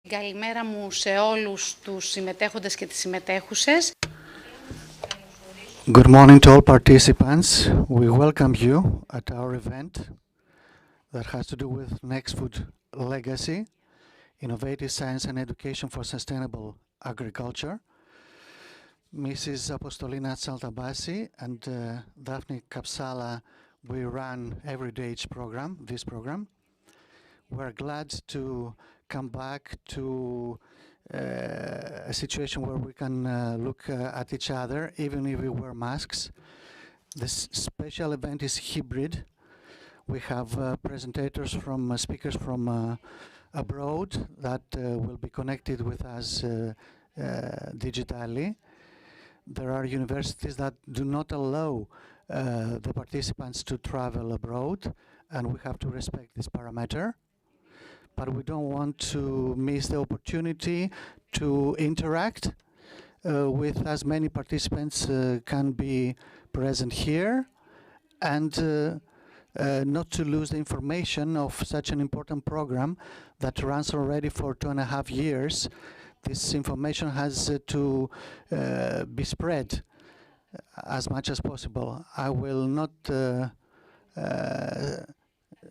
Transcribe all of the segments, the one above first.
Καλημέρα μου σε όλους τους συμμετέχοντες και τις συμμετέχουσες. Good morning to all participants. We welcome you at our event that has to do with Next Food Legacy, Innovative Science and Education for Sustainable Agriculture. Mrs. Apostolina Tsaltabasi and Daphne Kapsala, we run every day this program. We're glad to come back to a situation where we can look at each other, even if we wear masks. This special event is hybrid. We have speakers from abroad that will be connected with us digitally. There are universities that do not allow the participants to travel abroad, and we have to respect this parameter. But we don't want to miss the opportunity to interact with as many participants can be present here, and not to lose the information of such an important program that runs already for 2.5 years. This information has to be spread as much as possible. I will not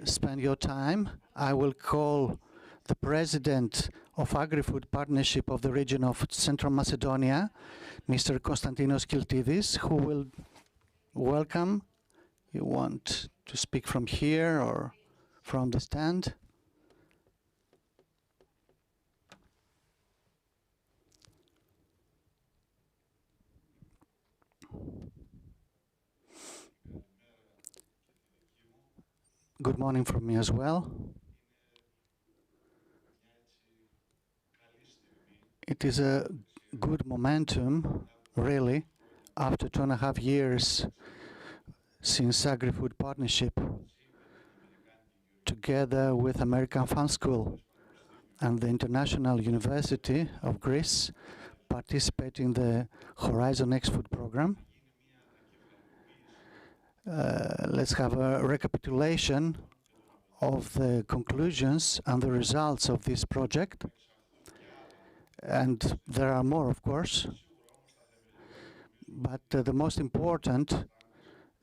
spend your time. I will call the president of Agri-Food Partnership of the region of Central Macedonia, Mr. Konstantinos Kiltidis, who will welcome. You want to speak from here or from the stand? Good morning from me as well. It is a good momentum, really, after 2.5 years since Agri-Food Partnership, together with American Farm School and the International University of Greece, participate in the Horizon Next Food program. Let's have a recapitulation of the conclusions and the results of this project. And there are more, of course, but the most important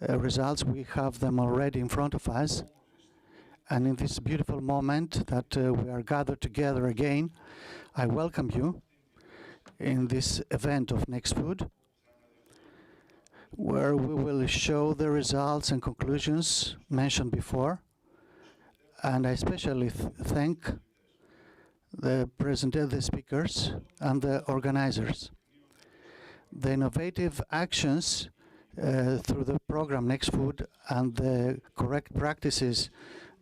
results, we have them already in front of us. And in this beautiful moment that we are gathered together again, I welcome you in this event of Next Food, where we will show the results and conclusions mentioned before. And I especially thank the speakers and the organizers. The innovative actions through the program Next Food and the correct practices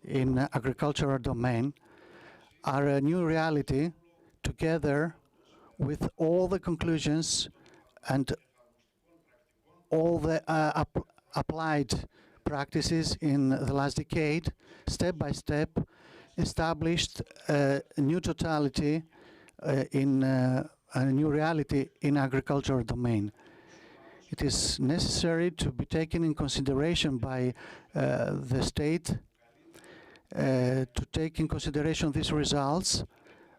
in agricultural domain are a new reality, together with all the conclusions and all the applied practices in the last decade, step by step, established a new totality a new reality in agricultural domain. It is necessary to be taken in consideration by the state to take in consideration these results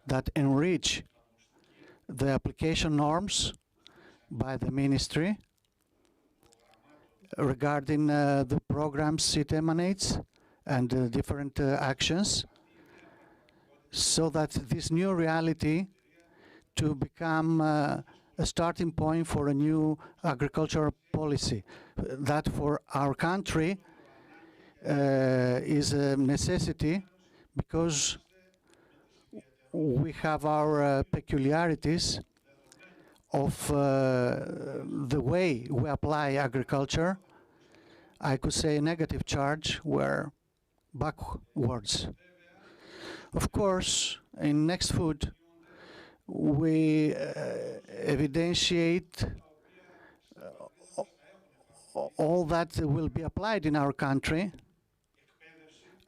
that enrich the application norms by the ministry regarding the programs it emanates and different actions, so that this new reality to become a starting point for a new agricultural policy that for our country is a necessity, because we have our peculiarities of the way we apply agriculture. I could say a negative charge, where backwards. Of course, in Next Food, we evidentiate all that will be applied in our country,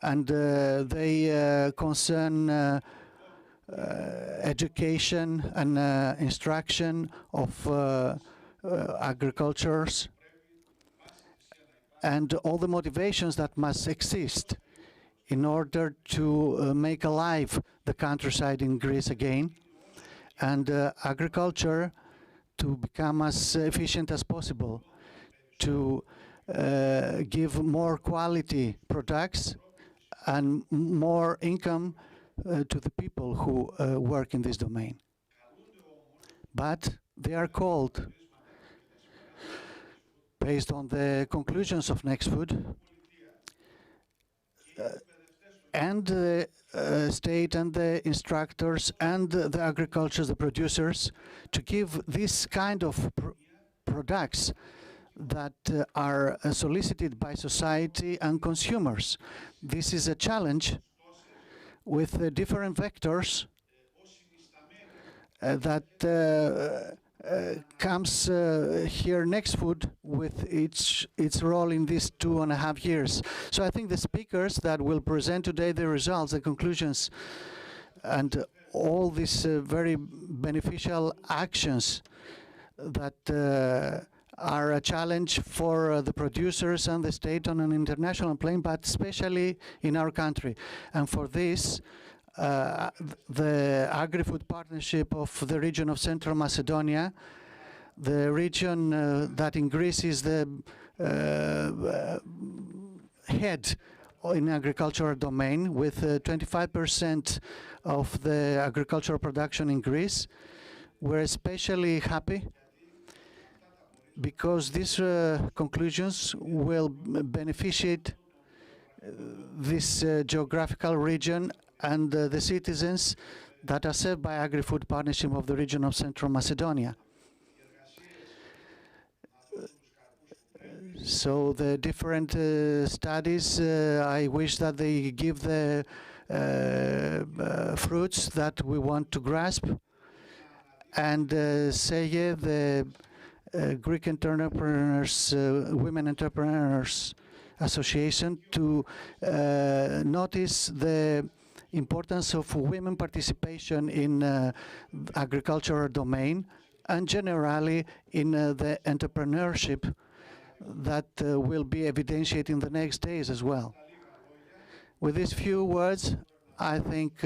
and they concern education and instruction of agricultures, and all the motivations that must exist in order to make alive the countryside in Greece again, and agriculture to become as efficient as possible, to give more quality products and more income to the people who work in this domain. But they are called, based on the conclusions of Next Food, and the state and the instructors and the agriculture, the producers, to give this kind of products that are solicited by society and consumers. This is a challenge with different vectors that comes here Next Food with its role in these 2.5 years. So I think the speakers that will present today the results, the conclusions, and all these very beneficial actions that are a challenge for the producers and the state on an international plane, but especially in our country. And for this, the Agri-Food Partnership of the region of Central Macedonia, the region that in Greece is the head in agricultural domain, with 25% of the agricultural production in Greece. We're especially happy because these conclusions will beneficiate this geographical region and the citizens that are served by Agri-Food Partnership of the region of Central Macedonia. So the different studies, I wish that they give the fruits that we want to grasp. And SEGE, the Greek entrepreneurs, women entrepreneurs association, to notice the importance of women participation in agricultural domain and generally in the entrepreneurship that will be evidentiated in the next days as well. With these few words, I think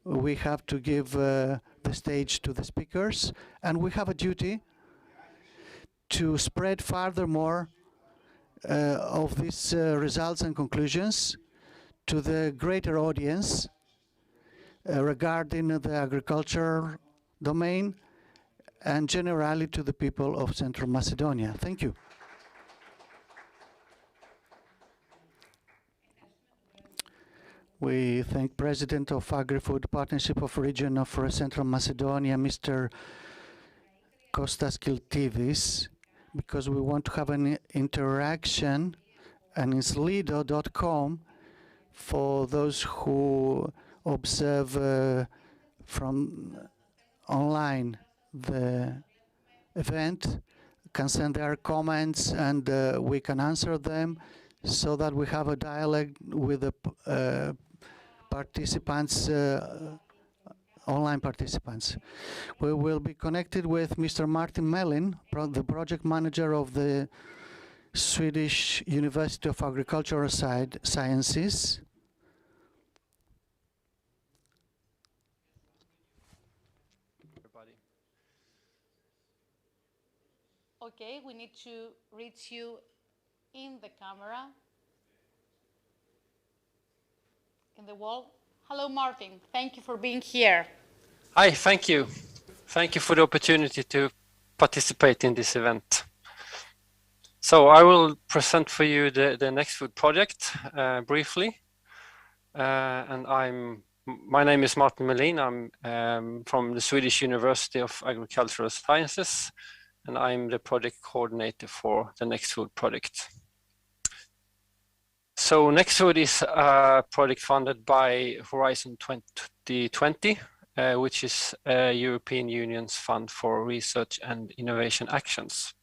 we have to give the stage to the speakers, and we have a duty to spread furthermore of these results and conclusions to the greater audience regarding the agriculture domain and generally to the people of Central Macedonia. Thank you. We thank President of Agri-Food Partnership of Region of Central Macedonia, Mr. Kostas Kiltivis, because we want to have an interaction, and it's lido.com for those who observe from online the event, can send their comments and we can answer them so that we have a dialogue with the participants, online participants. We will be connected with Mr. Martin Mellin, the project manager of the Swedish University of Agricultural Sciences. Okay, we need to reach you in the camera, in the wall. Hello, Martin. Thank you for being here. Hi, thank you. Thank you for the opportunity to participate in this event. So I will present for you the Next Food project briefly. And my name is Martin Mellin. I'm from the Swedish University of Agricultural Sciences, and I'm the project coordinator for the Next Food project. So Next Food is a project funded by Horizon 2020, which is European Union's fund for research and innovation actions.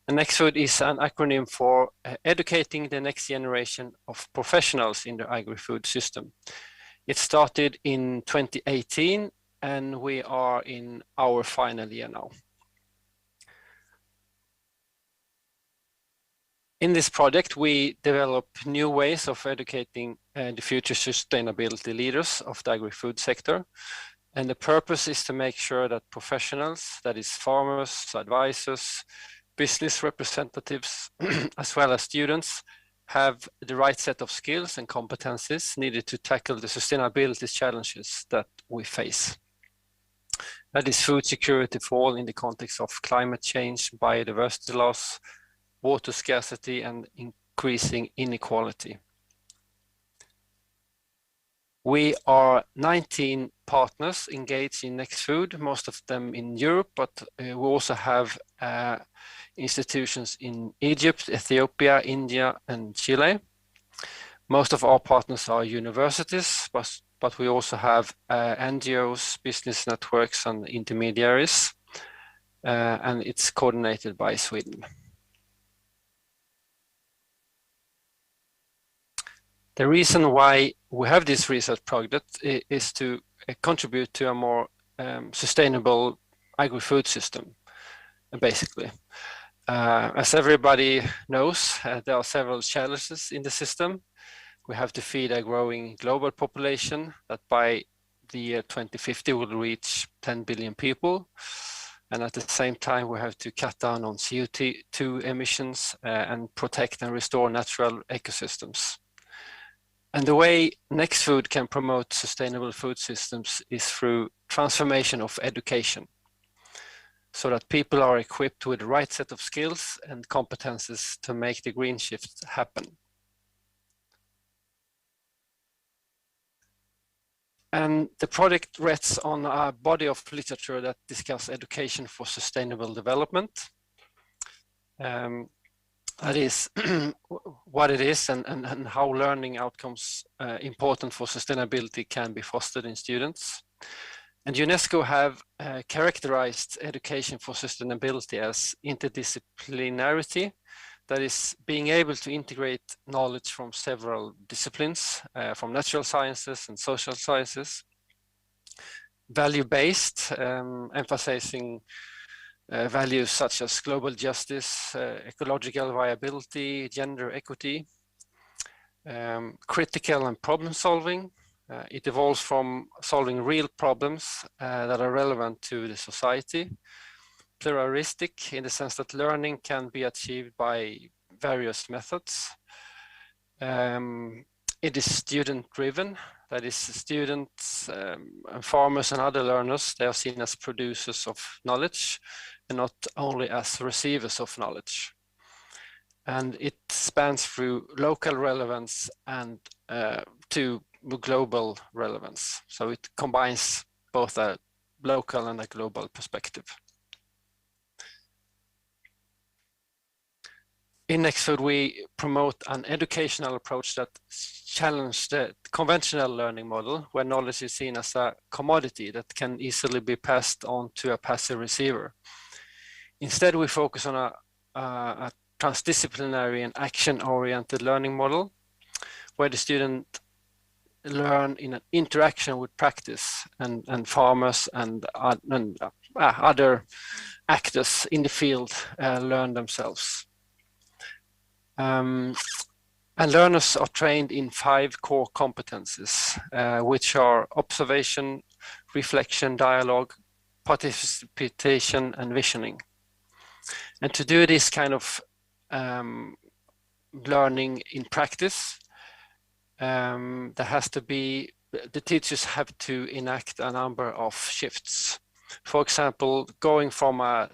And Next Food is an acronym for educating the next generation of professionals in the agri-food system. It started in 2018, and we are in our final year now. In this project, we develop new ways of educating the future sustainability leaders of the agri-food sector. And the purpose is to make sure that professionals, that is farmers, advisors, business representatives, as well as students, have the right set of skills and competencies needed to tackle the sustainability challenges that we face. That is food security for all in the context of climate change, biodiversity loss, water scarcity, and increasing inequality. We are 19 partners engaged in Next Food, most of them in Europe, but we also have institutions in Egypt, Ethiopia, India, and Chile. Most of our partners are universities, but we also have NGOs, business networks, and intermediaries, and it's coordinated by Sweden. The reason why we have this research project is to contribute to a more sustainable agri-food system, basically. As everybody knows, there are several challenges in the system. We have to feed a growing global population that by the year 2050 will reach 10 billion people. And at the same time, we have to cut down on CO2 emissions and protect and restore natural ecosystems. And the way Next Food can promote sustainable food systems is through transformation of education, so that people are equipped with the right set of skills and competences to make the green shift happen. And the project rests on a body of literature that discusses education for sustainable development. That is what it is and how learning outcomes important for sustainability can be fostered in students. And UNESCO have characterized education for sustainability as interdisciplinarity, that is being able to integrate knowledge from several disciplines, from natural sciences and social sciences, value-based, emphasizing values such as global justice, ecological viability, gender equity, critical and problem solving. It evolves from solving real problems that are relevant to the society. Pluralistic in the sense that learning can be achieved by various methods. It is student driven. That is, students, farmers and other learners, they are seen as producers of knowledge and not only as receivers of knowledge. And it spans through local relevance and to global relevance. So it combines both a local and a global perspective. In Next Food, we promote an educational approach that challenges the conventional learning model, where knowledge is seen as a commodity that can easily be passed on to a passive receiver. Instead, we focus on a transdisciplinary and action-oriented learning model, where the student learn in an interaction with practice and farmers and other actors in the field learn themselves. And learners are trained in 5 core competences, which are observation, reflection, dialogue, participation, and visioning. And to do this kind of learning in practice, the teachers have to enact a number of shifts. For example, going from a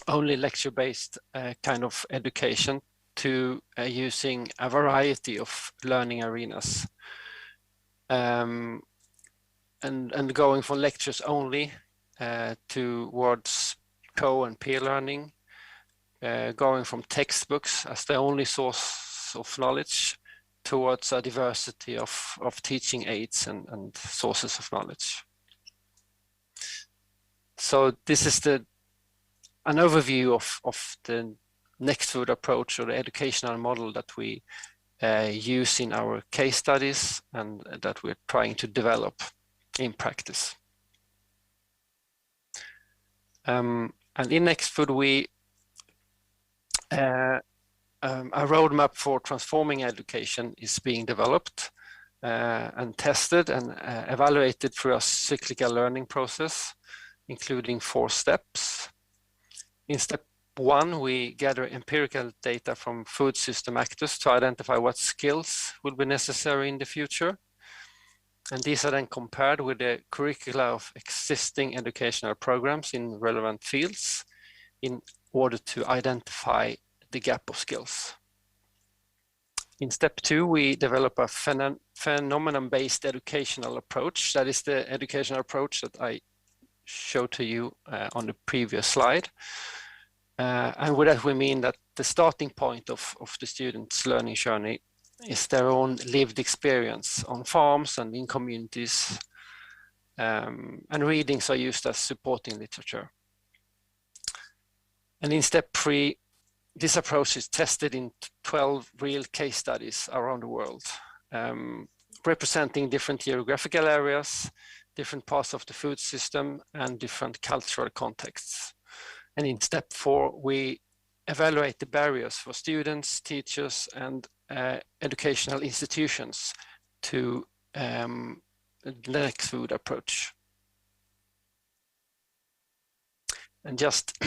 only lecture-based kind of education to using a variety of learning arenas. And going from lectures only towards co and peer learning, going from textbooks as the only source of knowledge towards a diversity of teaching aids and sources of knowledge. So this is an overview of the Next Food approach, or the educational model that we use in our case studies and that we're trying to develop in practice. And in Next Food, we a roadmap for transforming education is being developed and tested and evaluated through a cyclical learning process, including 4 steps. In step 1, we gather empirical data from food system actors to identify what skills will be necessary in the future. And these are then compared with the curricula of existing educational programs in relevant fields in order to identify the gap of skills. In step 2, we develop a phenomenon-based educational approach. That is the educational approach that I showed to you on the previous slide. And with that, we mean that the starting point of the student's learning journey is their own lived experience on farms and in communities. And readings are used as supporting literature. And in step 3, this approach is tested in 12 real case studies around the world, representing different geographical areas, different parts of the food system, and different cultural contexts. And in step 4, we evaluate the barriers for students, teachers, and educational institutions to the next food approach. And just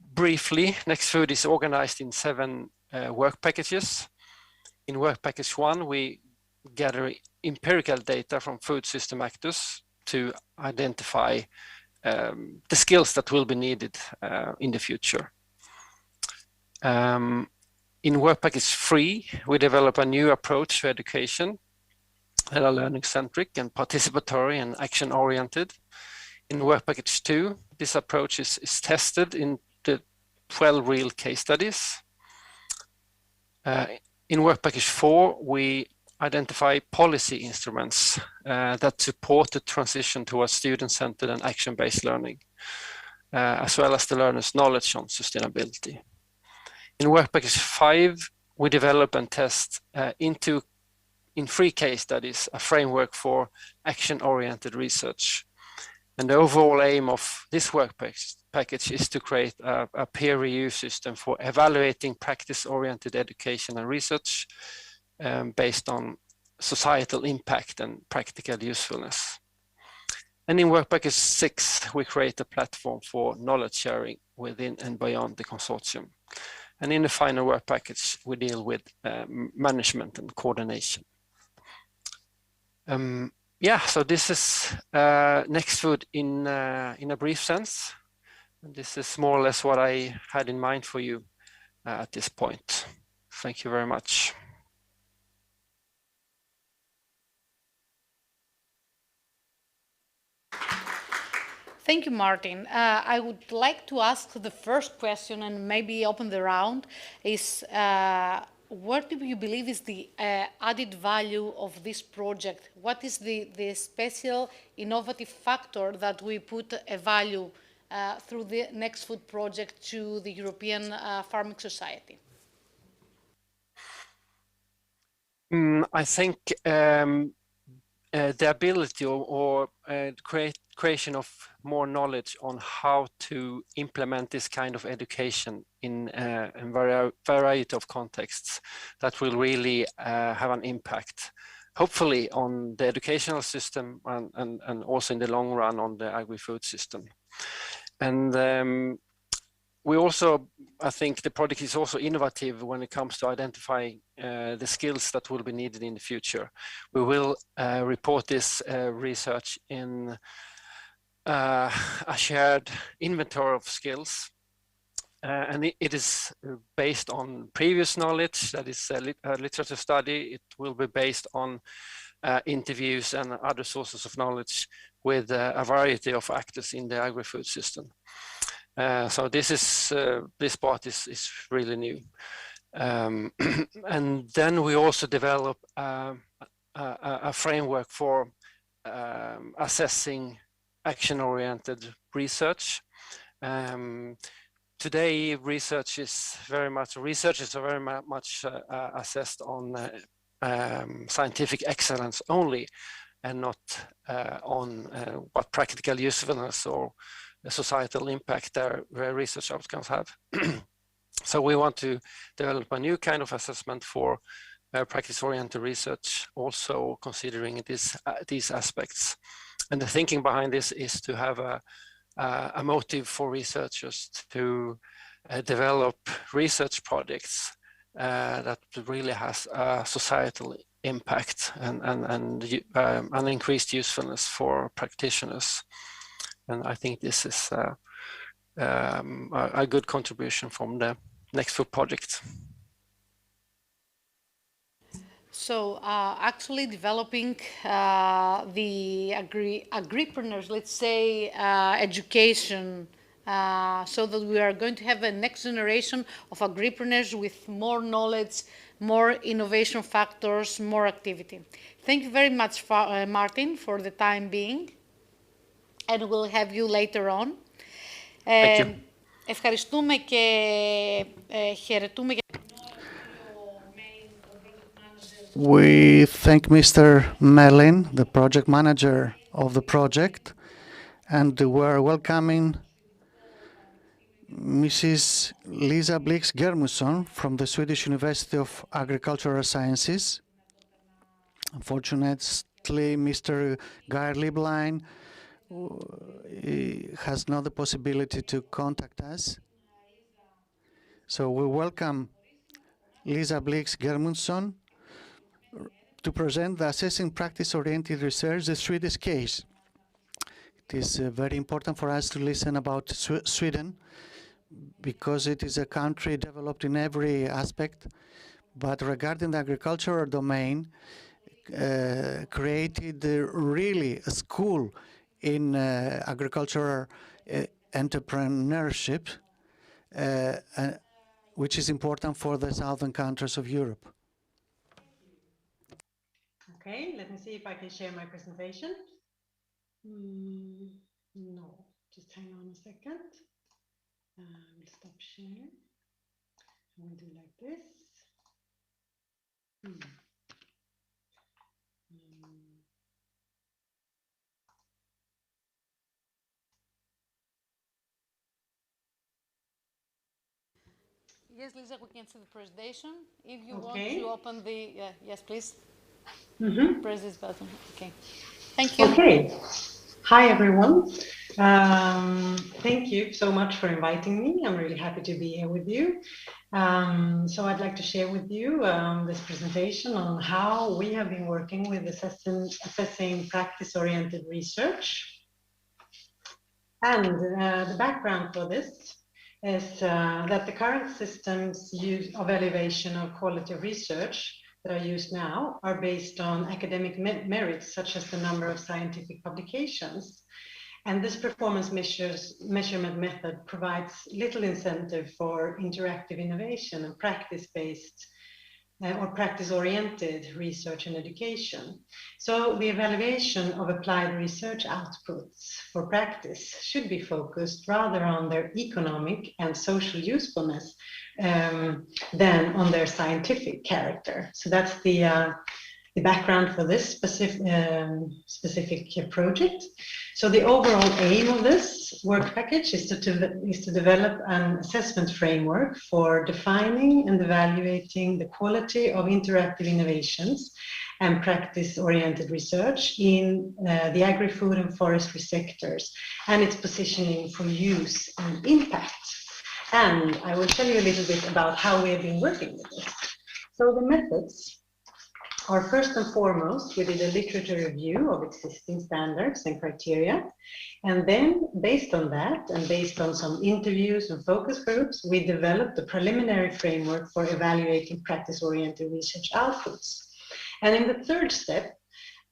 briefly, Next Food is organized in 7 work packages. In work package 1, we gather empirical data from food system actors to identify the skills that will be needed in the future. In work package 3, we develop a new approach to education that are learning-centric and participatory and action-oriented. In work package 2, this approach is tested in the 12 real case studies. In work package 4, we identify policy instruments that support the transition towards student-centered and action-based learning, as well as the learner's knowledge on sustainability. In work package 5, we develop and test in 3 case studies a framework for action-oriented research. And the overall aim of this work package is to create a peer review system for evaluating practice-oriented education and research based on societal impact and practical usefulness. And in work package 6, we create a platform for knowledge sharing within and beyond the consortium. And in the final work package, we deal with management and coordination. Yeah, so this is Next Food in a brief sense. And this is more or less what I had in mind for you at this point. Thank you very much. Thank you, Martin. I would like to ask the first question and maybe open the round is, what do you believe is the added value of this project? What is the special innovative factor that we put a value through the Next Food project to the European Farming Society? I think the ability or creation of more knowledge on how to implement this kind of education in a variety of contexts that will really have an impact, hopefully on the educational system and also in the long run on the agri-food system. And we also, I think the project is also innovative when it comes to identifying the skills that will be needed in the future. We will report this research in a shared inventory of skills. And it is based on previous knowledge, that is a literature study. It will be based on interviews and other sources of knowledge with a variety of actors in the agri-food system. So this part is really new. And then we also develop a framework for assessing action-oriented research. Today, researchers are very much assessed on scientific excellence only, and not on what practical usefulness or societal impact their research outcomes have. So we want to develop a new kind of assessment for practice-oriented research, also considering these aspects. And the thinking behind this is to have a motive for researchers to develop research projects that really has a societal impact and an increased usefulness for practitioners. And I think this is a good contribution from the Next Food project. So actually developing the agripreneurs, let's say education, so that we are going to have a next generation of agripreneurs with more knowledge, more innovation factors, more activity. Thank you very much, Martin, for the time being, and we'll have you later on. Thank you. Ευχαριστούμε και χαιρετούμε. We thank Mr. Melin, the project manager of the project, and we're welcoming Mrs. Lisa Blix Germusson from the Swedish University of Agricultural Sciences. Unfortunately, Mr. Geir Lieblein has not the possibility to contact us. So we welcome Lisa Blix Germusson to present the Assessing Practice-Oriented Research, the Swedish case. It is very important for us to listen about Sweden because it is a country developed in every aspect, but regarding the agricultural domain, created really a school in agricultural entrepreneurship, which is important for the southern countries of Europe. Okay, let me see if I can share my presentation. No, just hang on a second. We'll stop sharing. We'll do like this. Yes, Lisa, we can see the presentation. If you Okay. want to open the, yes, please. Mm-hmm. Press this button. Okay. Thank you. Okay. Hi, everyone. Thank you so much for inviting me. I'm really happy to be here with you. So I'd like to share with you this presentation on how we have been working with assessing practice-oriented research. And the background for this is that the current systems of evaluation of quality of research that are used now are based on academic merits, such as the number of scientific publications. And this performance measurement method provides little incentive for interactive innovation and practice-based or practice-oriented research and education. So the evaluation of applied research outputs for practice should be focused rather on their economic and social usefulness than on their scientific character. So that's the background for this specific project. So the overall aim of this work package is to develop an assessment framework for defining and evaluating the quality of interactive innovations and practice-oriented research in the agri-food and forestry sectors and its positioning for use and impact. And I will tell you a little bit about how we have been working with this. So the methods are first and foremost, we did a literature review of existing standards and criteria. And then based on that and based on some interviews and focus groups, we developed a preliminary framework for evaluating practice-oriented research outputs. And in the third step,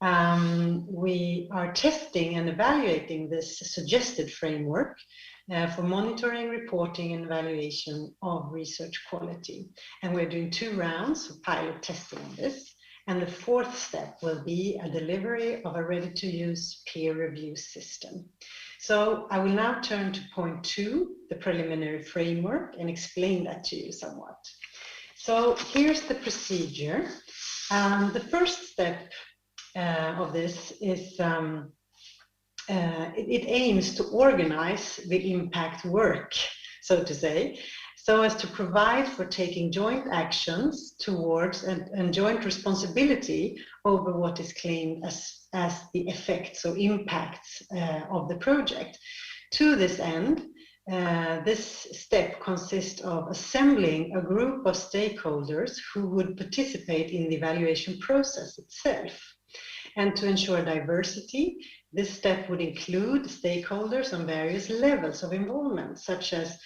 we are testing and evaluating this suggested framework for monitoring, reporting, and evaluation of research quality. And we're doing 2 rounds of pilot testing on this. And the fourth step will be a delivery of a ready-to-use peer review system. So I will now turn to point 2, the preliminary framework, and explain that to you somewhat. So here's the procedure. The first step of this is it aims to organize the impact work, so to say. so as to provide for taking joint actions towards and joint responsibility over what is claimed as the effects or impacts of the project. To this end, this step consists of assembling a group of stakeholders who would participate in the evaluation process itself. And to ensure diversity, this step would include stakeholders on various levels of involvement, such as,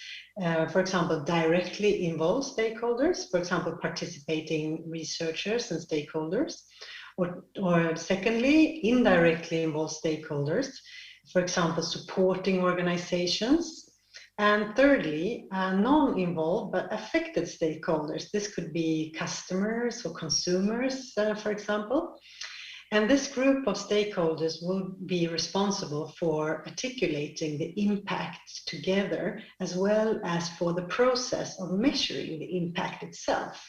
for example, directly involved stakeholders, for example, participating researchers and stakeholders, or secondly, indirectly involved stakeholders, for example, supporting organizations, and thirdly, non-involved but affected stakeholders. This could be customers or consumers, for example. And this group of stakeholders will be responsible for articulating the impact together, as well as for the process of measuring the impact itself.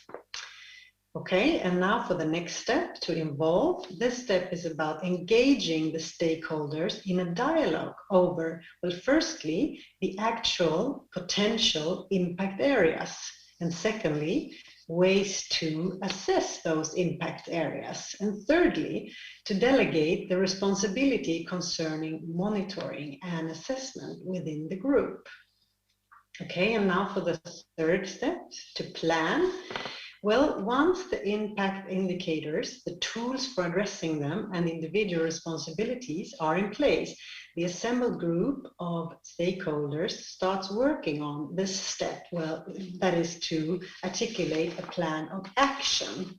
Okay, and now for the next step, to involve. This step is about engaging the stakeholders in a dialogue over, well, firstly, the actual potential impact areas, and secondly, ways to assess those impact areas, and thirdly, to delegate the responsibility concerning monitoring and assessment within the group. Okay, and now for the third step, to plan. Well, once the impact indicators, the tools for addressing them, and individual responsibilities are in place, the assembled group of stakeholders starts working on this step, well, that is to articulate a plan of action.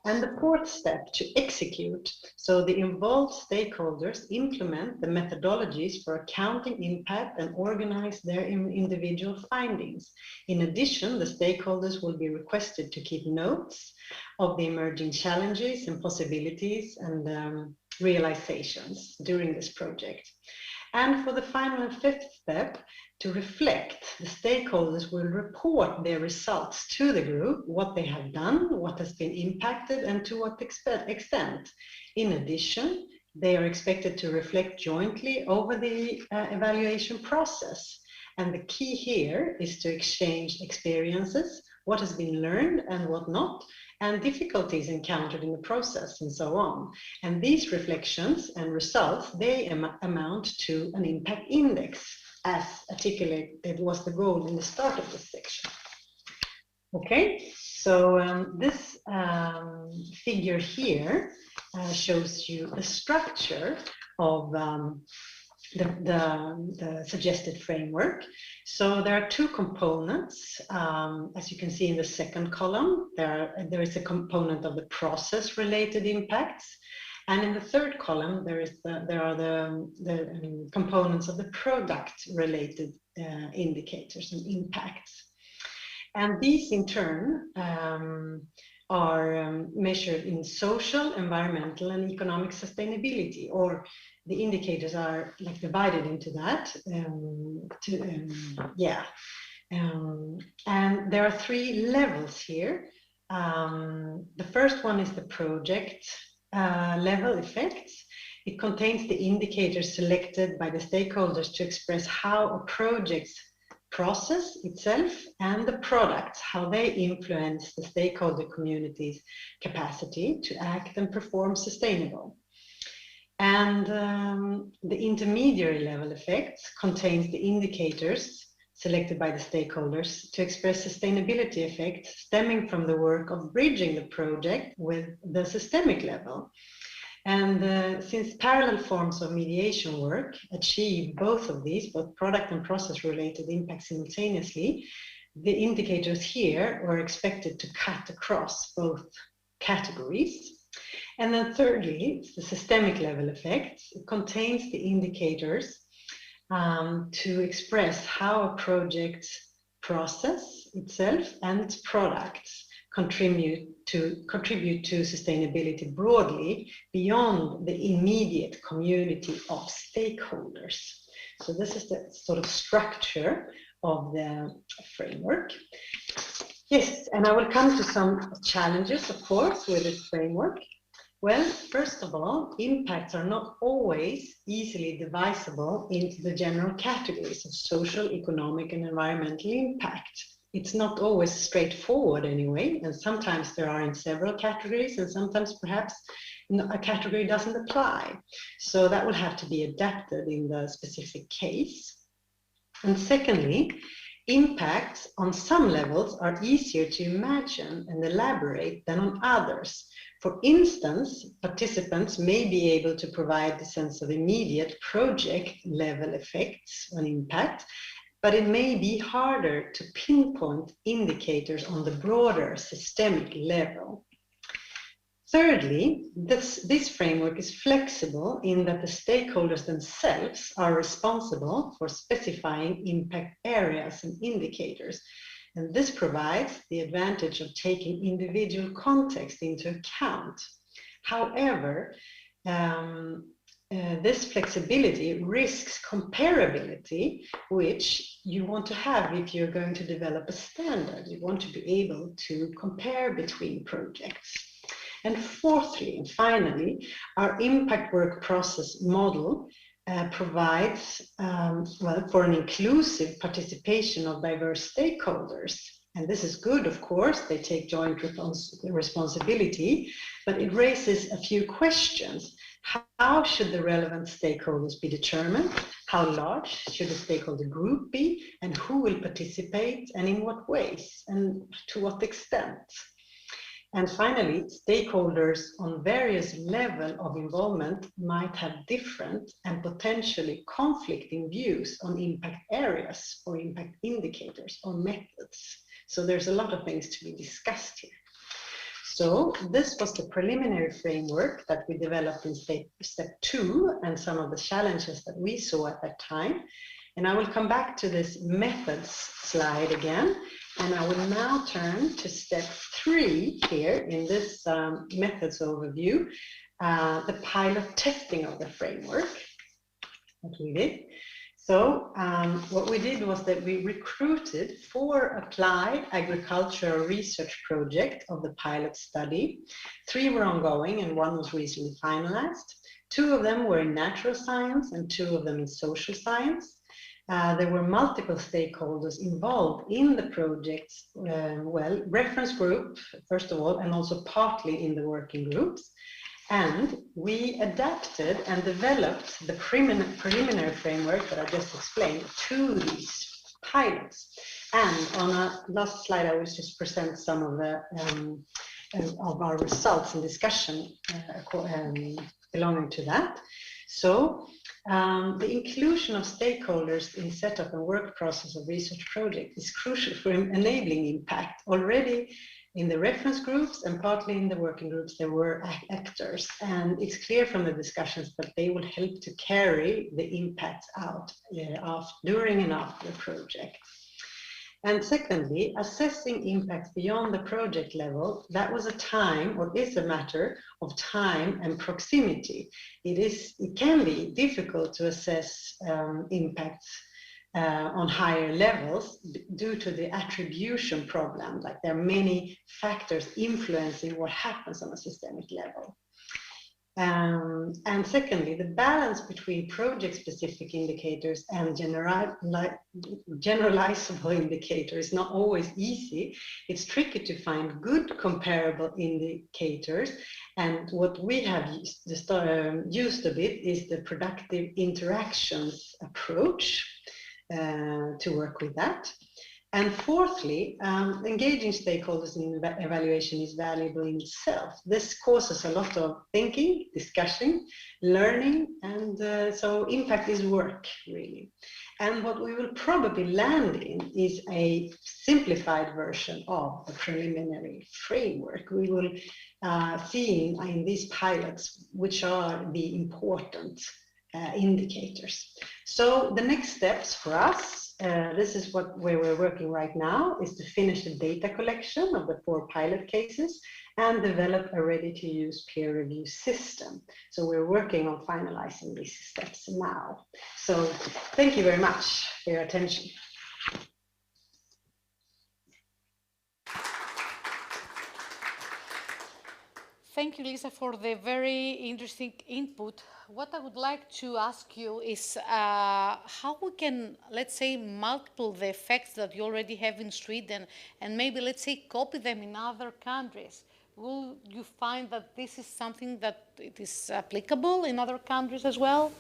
And the fourth step, to execute. So the involved stakeholders implement the methodologies for accounting impact and organize their individual findings. In addition, the stakeholders will be requested to keep notes of the emerging challenges and possibilities and realizations during this project. And for the final and fifth step, to reflect, the stakeholders will report their results to the group, what they have done, what has been impacted, and to what extent. In addition, they are expected to reflect jointly over the evaluation process. And the key here is to exchange experiences, what has been learned and what not, and difficulties encountered in the process, and so on. And these reflections and results, they amount to an impact index, as articulated was the goal in the start of this section. Okay, so this figure here shows you the structure of the suggested framework. So there are two components. As you can see in the second column, there is a component of the process-related impacts. And in the third column, there are the components of the product-related indicators and impacts. And these, in turn, are measured in social, environmental, and economic sustainability, or the indicators are like divided into that. And there are three levels here. The first one is the project level effects. It contains the indicators selected by the stakeholders to express how a project's process itself and the products, how they influence the stakeholder community's capacity to act and perform sustainable. And the intermediary level effects contains the indicators selected by the stakeholders to express sustainability effects stemming from the work of bridging the project with the systemic level. And since parallel forms of mediation work achieve both of these, both product and process related impacts simultaneously, the indicators here are expected to cut across both categories. And then thirdly, the systemic level effects. It contains the indicators to express how a project's process itself and its products contribute to sustainability broadly beyond the immediate community of stakeholders. So this is the sort of structure of the framework. Yes, and I will come to some challenges, of course, with this framework. Well, first of all, impacts are not always easily divisible into the general categories of social, economic, and environmental impact. It's not always straightforward anyway, and sometimes there are in several categories, and sometimes perhaps a category doesn't apply. So that will have to be adapted in the specific case. And secondly, impacts on some levels are easier to imagine and elaborate than on others. For instance, participants may be able to provide the sense of immediate project level effects on impact, but it may be harder to pinpoint indicators on the broader systemic level. Thirdly, this framework is flexible in that the stakeholders themselves are responsible for specifying impact areas and indicators. And this provides the advantage of taking individual context into account. However, this flexibility risks comparability, which you want to have if you're going to develop a standard. You want to be able to compare between projects. And fourthly, and finally, our impact work process model provides for an inclusive participation of diverse stakeholders. And this is good, of course, they take joint responsibility, but it raises a few questions. How should the relevant stakeholders be determined? How large should the stakeholder group be? And who will participate and in what ways and to what extent? And finally, stakeholders on various levels of involvement might have different and potentially conflicting views on impact areas or impact indicators or methods. So there's a lot of things to be discussed here. So this was the preliminary framework that we developed in step 2 and some of the challenges that we saw at that time. And I will come back to this methods slide again. And I will now turn to step 3 here in this methods overview, the pilot testing of the framework that we did. So what we did was that we recruited 4 applied agricultural research projects of the pilot study. 3 were ongoing and 1 was recently finalized. 2 of them were in natural science and 2 of them in social science. There were multiple stakeholders involved in the projects, reference group, first of all, and also partly in the working groups. And we adapted and developed the preliminary framework that I just explained to these pilots. And on a last slide, I will just present some of the of our results and discussion belonging to that. So the inclusion of stakeholders in setup and work process of research project is crucial for enabling impact. Already in the reference groups and partly in the working groups, there were actors, and it's clear from the discussions that they will help to carry the impacts out during and after the project. And secondly, assessing impacts beyond the project level, that was a time, or is a matter of time and proximity. It can be difficult to assess impacts on higher levels due to the attribution problem, like there are many factors influencing what happens on a systemic level. And secondly, the balance between project-specific indicators and generalizable indicators is not always easy. It's tricky to find good comparable indicators. And what we have used a bit is the productive interactions approach to work with that. And fourthly, engaging stakeholders in evaluation is valuable in itself. This causes a lot of thinking, discussion, learning, and so impact is work, really. And what we will probably land in is a simplified version of the preliminary framework. We will see in these pilots which are the important indicators. So the next steps for us, this is where we're working right now, is to finish the data collection of the 4 pilot cases and develop a ready-to-use peer review system. So we're working on finalizing these steps now. So thank you very much for your attention. Thank you, Lisa, for the very interesting input. What I would like to ask you is how we can, let's say, multiple the effects that you already have in Sweden and maybe, let's say, copy them in other countries. Will you find that this is something that it is applicable in other countries as well?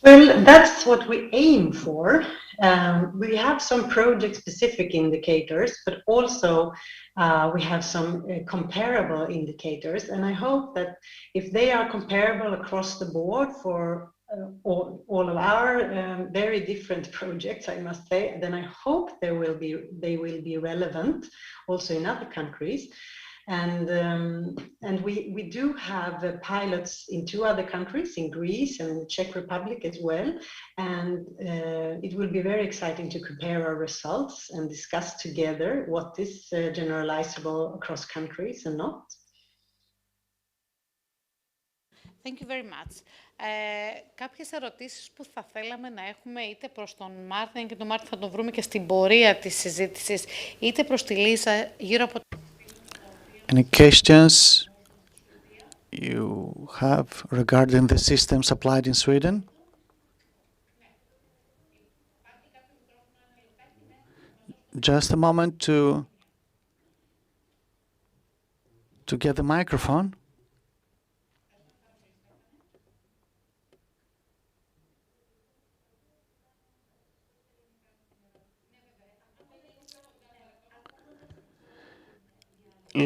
Well, that's what we aim for. We have some project-specific indicators, but also we have some comparable indicators. And I hope that if they are comparable across the board for all of our very different projects, I must say, then I hope they will be relevant also in other countries. And we do have pilots in 2 other countries, in Greece and the Czech Republic as well. And it will be very exciting to compare our results and discuss together what is generalizable across countries and not. Thank you very much. Κάποιες ερωτήσεις που θα θέλαμε να έχουμε είτε προς τον Μάρτιν και τον Μάρτιν θα τον βρούμε και στην πορεία της συζήτησης, είτε προς τη Λίζα γύρω από... Any questions you have regarding the systems applied in Sweden? Just a moment to get the microphone.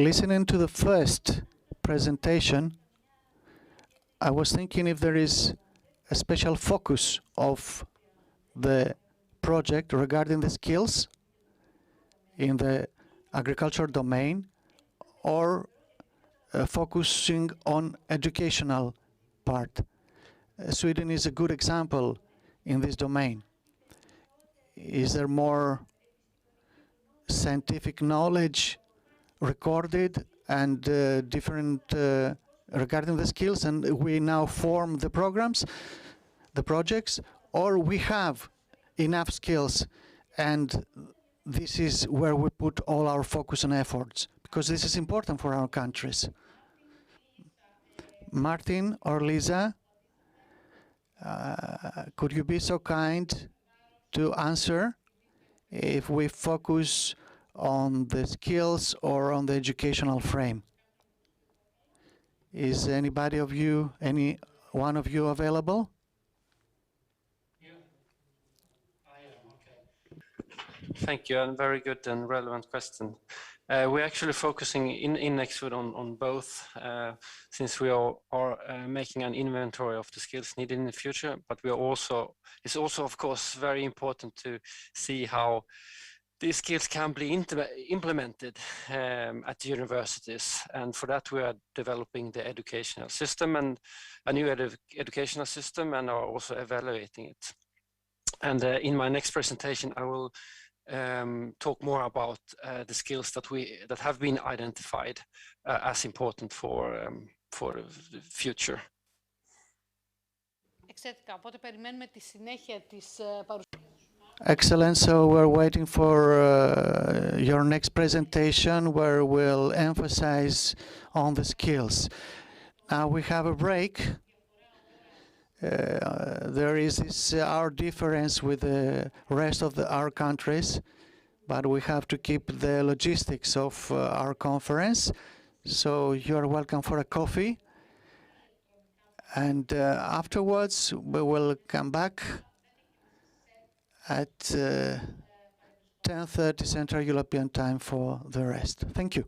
Listening to the first presentation, I was thinking if there is a special focus of the project regarding the skills in the agriculture domain or focusing on educational part. Sweden is a good example in this domain. Is there more scientific knowledge recorded and different regarding the skills, and we now form the programs, the projects, or we have enough skills and this is where we put all our focus and efforts, because this is important for our countries. Martin or Lisa, could you be so kind to answer if we focus on the skills or on the educational frame? Is anybody of you, any one of you available? Yeah, I am, okay. Thank you, and very good and relevant question. We're actually focusing in Nextwood on both, since we are making an inventory of the skills needed in the future, but we are also, it's also of course very important to see how these skills can be implemented at universities, and for that we are developing the educational system and a new educational system, and are also evaluating it. And in my next presentation I will talk more about the skills that have been identified as important for the future. Εξαιρετικά, οπότε περιμένουμε τη συνέχεια της παρουσίασης. Excellent. So we're waiting for your next presentation where we'll emphasize on the skills. Now we have a break. There is this, our difference with the rest of our countries, but we have to keep the logistics of our conference. So you're welcome for a coffee. And afterwards, we will come back at 10:30 Central European Time for the rest. Thank you.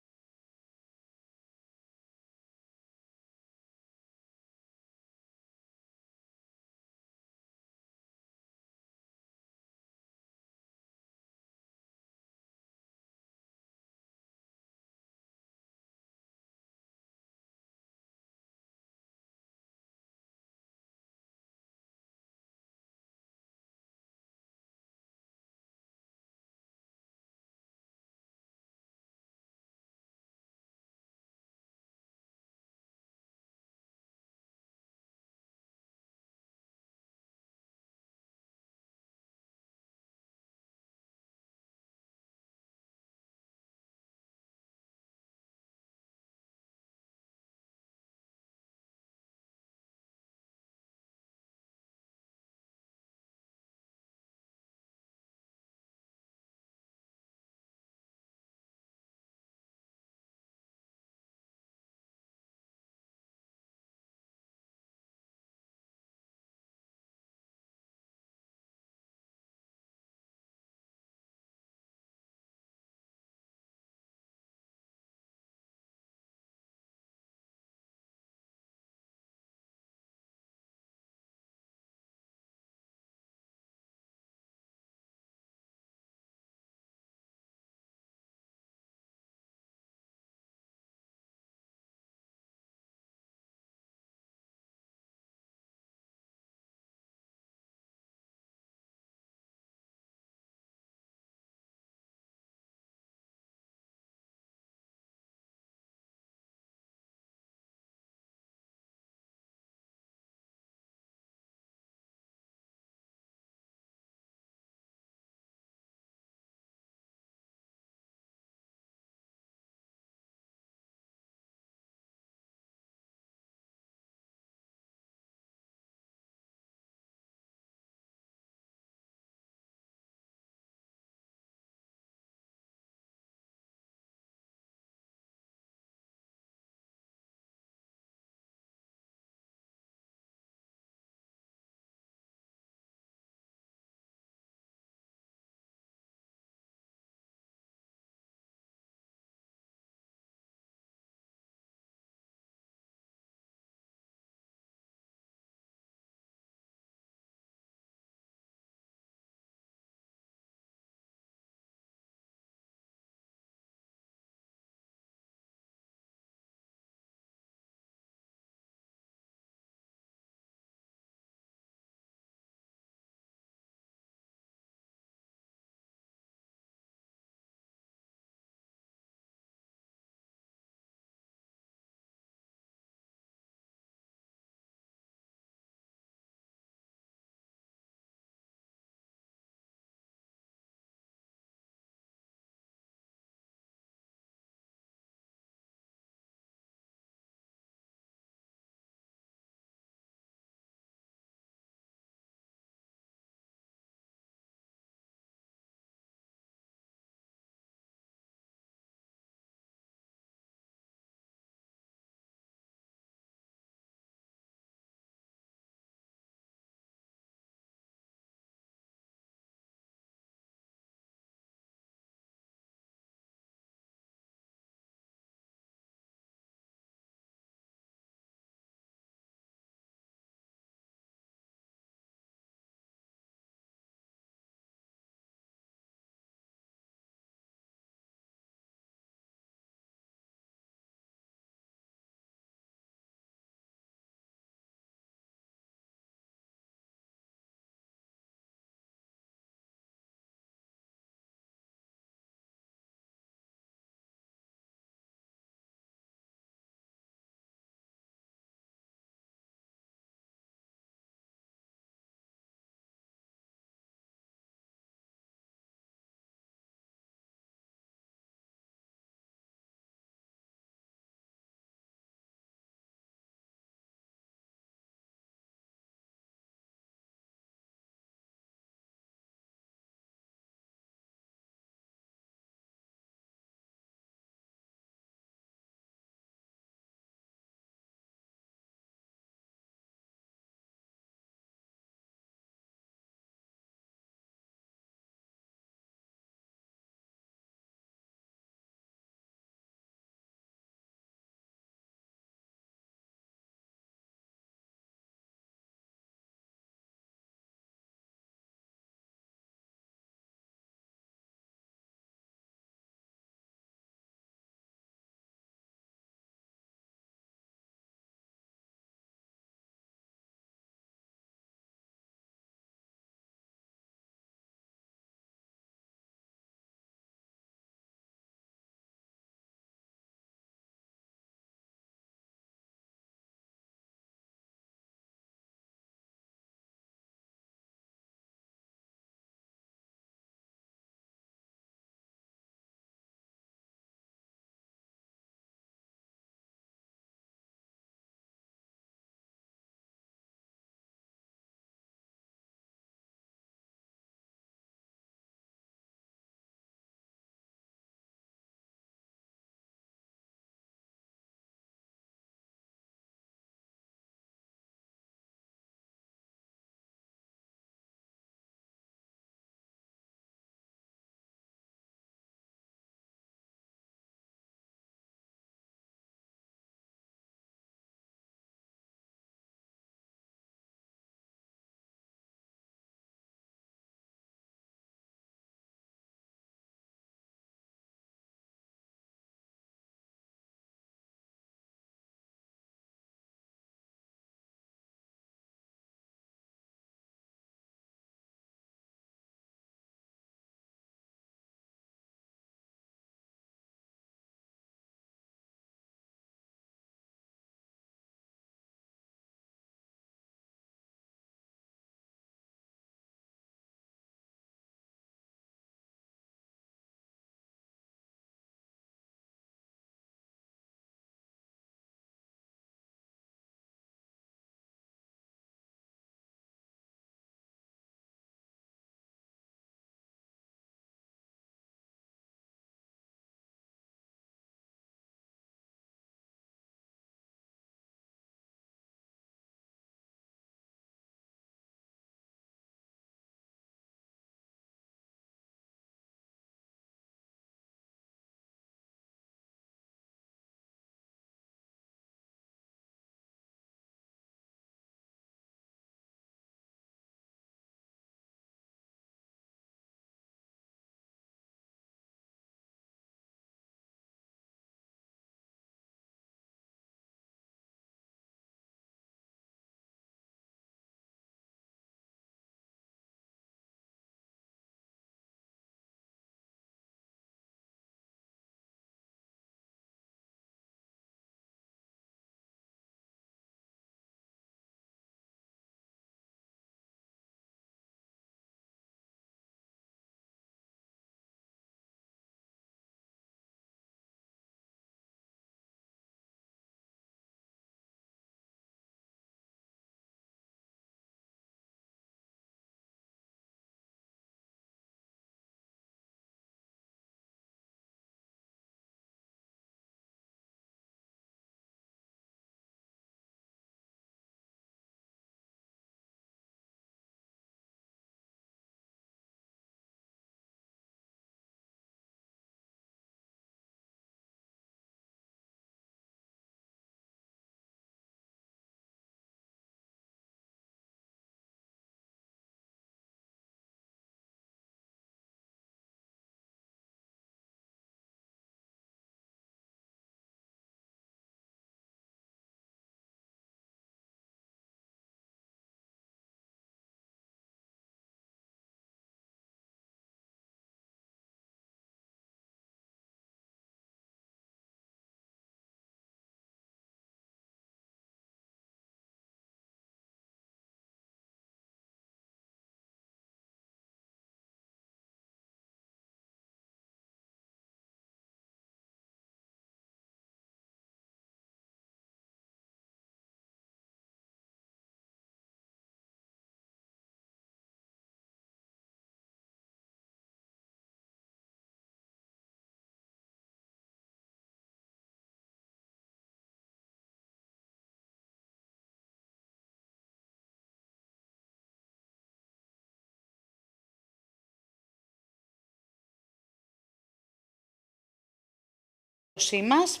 μας,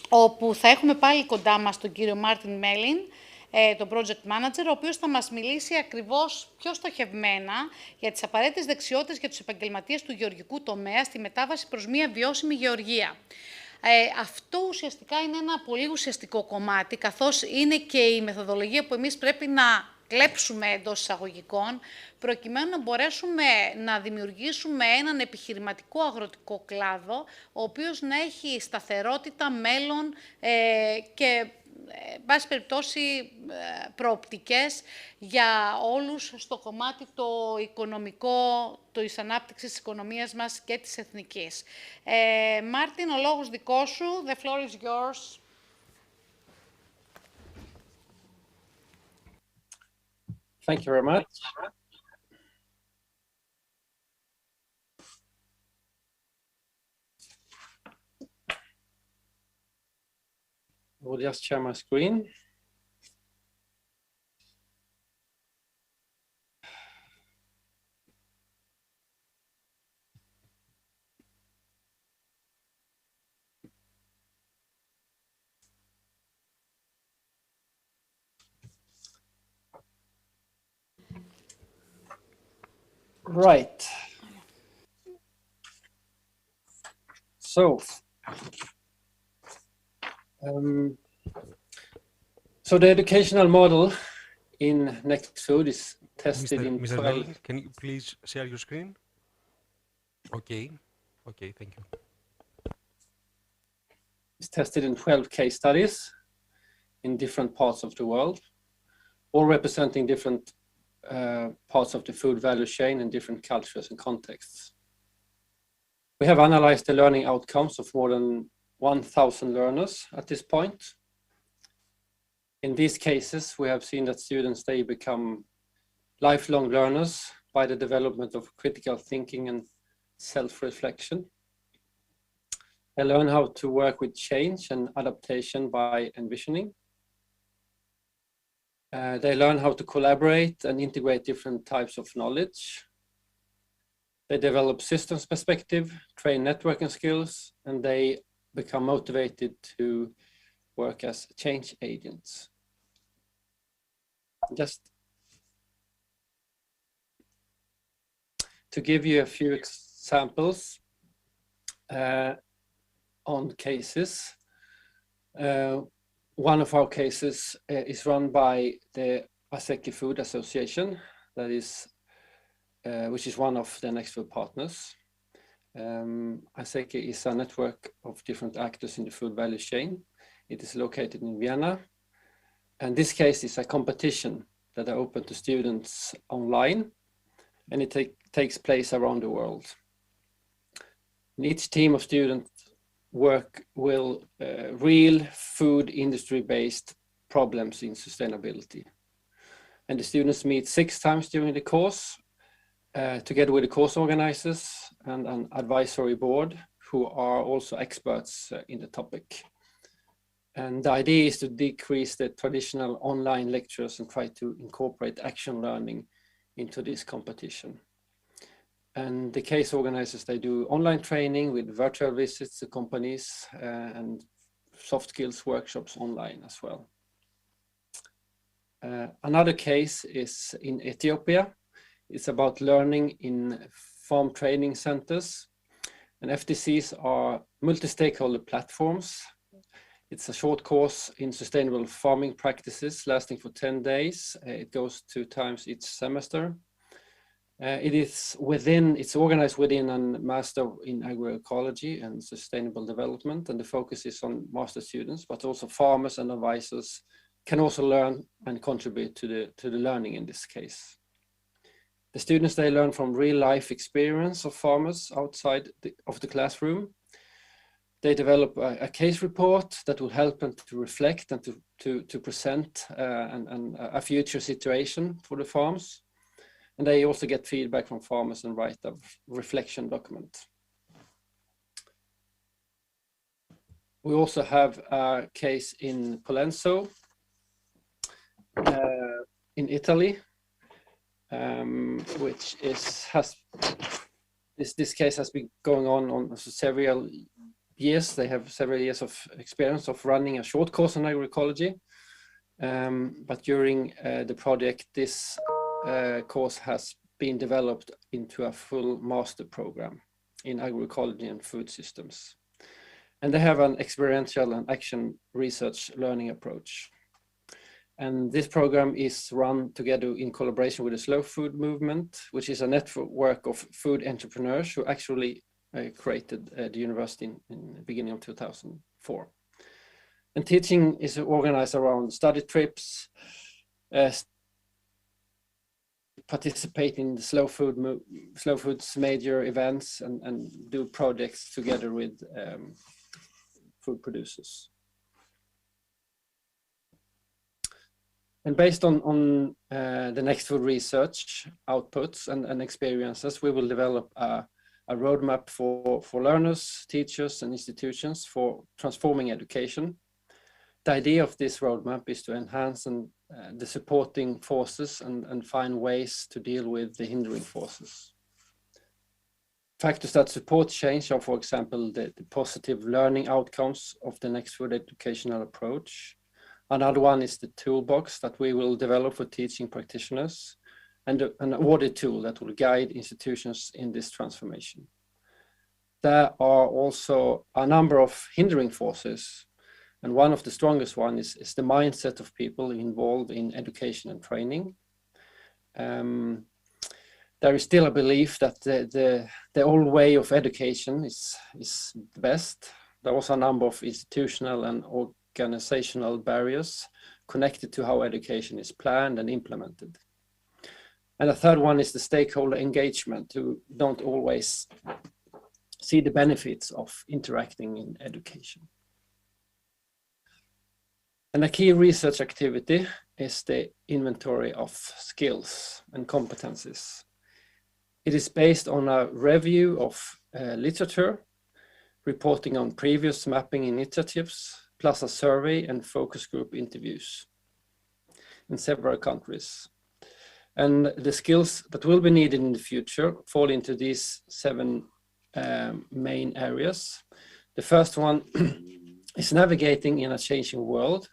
όπου θα έχουμε πάλι κοντά μας τον κύριο Μάρτιν Μέλιν, τον Project Manager, ο οποίος θα μας μιλήσει ακριβώς πιο στοχευμένα για τις απαραίτητες δεξιότητες για τους επαγγελματίες του γεωργικού τομέα στη μετάβαση προς μια βιώσιμη γεωργία. Αυτό ουσιαστικά είναι ένα πολύ ουσιαστικό κομμάτι, καθώς είναι και η μεθοδολογία που εμείς πρέπει να κλέψουμε εντός εισαγωγικών, προκειμένου να μπορέσουμε να δημιουργήσουμε έναν επιχειρηματικό αγροτικό κλάδο, ο οποίος να έχει σταθερότητα, μέλλον και, πάση περιπτώσει, προοπτικές για όλους στο κομμάτι το οικονομικό, της ανάπτυξης της οικονομίας μας και της εθνικής. Μάρτιν, ο λόγος δικός σου. The floor is yours. Thank you very much. I will just share my screen. Right. So the educational model in Next Food is tested in Mr. 12. Melin, can you please share your screen? Okay, thank you. It's tested in 12 case studies in different parts of the world, all representing different parts of the food value chain in different cultures and contexts. We have analyzed the learning outcomes of more than 1,000 learners at this point. In these cases, we have seen that students, they become lifelong learners by the development of critical thinking and self-reflection. They learn how to work with change and adaptation by envisioning. They learn how to collaborate and integrate different types of knowledge. They develop systems perspective, train networking skills, and they become motivated to work as change agents. Just to give you a few examples on cases. One of our cases is run by the Aseki Food Association, that is, which is one of the Next Food partners. Aseki is a network of different actors in the food value chain. It is located in Vienna. And this case is a competition that are open to students online, and it takes place around the world. And each team of students work will real food industry-based problems in sustainability. And the students meet 6 times during the course, together with the course organizers and an advisory board who are also experts in the topic. And the idea is to decrease the traditional online lectures and try to incorporate action learning into this competition. And the case organizers, they do online training with virtual visits to companies and soft skills workshops online as well. Another case is in Ethiopia. It's about learning in farm training centers. And FTCs are multi-stakeholder platforms. It's a short course in sustainable farming practices lasting for 10 days. It goes 2 times each semester. It's organized within a Master in Agroecology and Sustainable Development, and the focus is on master students, but also farmers and advisors can also learn and contribute to the learning in this case. The students, they learn from real life experience of farmers outside of the classroom. They develop a case report that will help them to reflect and to present a future situation for the farms. And they also get feedback from farmers and write a reflection document. We also have a case in Colenso in Italy, this case has been going on for several years. They have several years of experience of running a short course on agroecology. But during the project, this course has been developed into a full master program in agroecology and food systems. And they have an experiential and action research learning approach. And this program is run together in collaboration with the Slow Food Movement, which is a network of food entrepreneurs who actually created the university in the beginning of 2004. And teaching is organized around study trips, participate in the Slow Food's major events, and do projects together with food producers. And based on the Next Food research outputs and experiences, we will develop a roadmap for learners, teachers, and institutions for transforming education. The idea of this roadmap is to enhance the supporting forces and find ways to deal with the hindering forces. Factors that support change are, for example, the positive learning outcomes of the Next Food educational approach. Another one is the toolbox that we will develop for teaching practitioners, and an audit tool that will guide institutions in this transformation. There are also a number of hindering forces, and one of the strongest one is the mindset of people involved in education and training. There is still a belief that the old way of education is the best. There are also a number of institutional and organizational barriers connected to how education is planned and implemented. And the third one is the stakeholder engagement, who don't always see the benefits of interacting in education. And a key research activity is the inventory of skills and competencies. It is based on a review of literature, reporting on previous mapping initiatives, plus a survey and focus group interviews in several countries. And the skills that will be needed in the future fall into these 7 main areas. The first one is navigating in a changing world,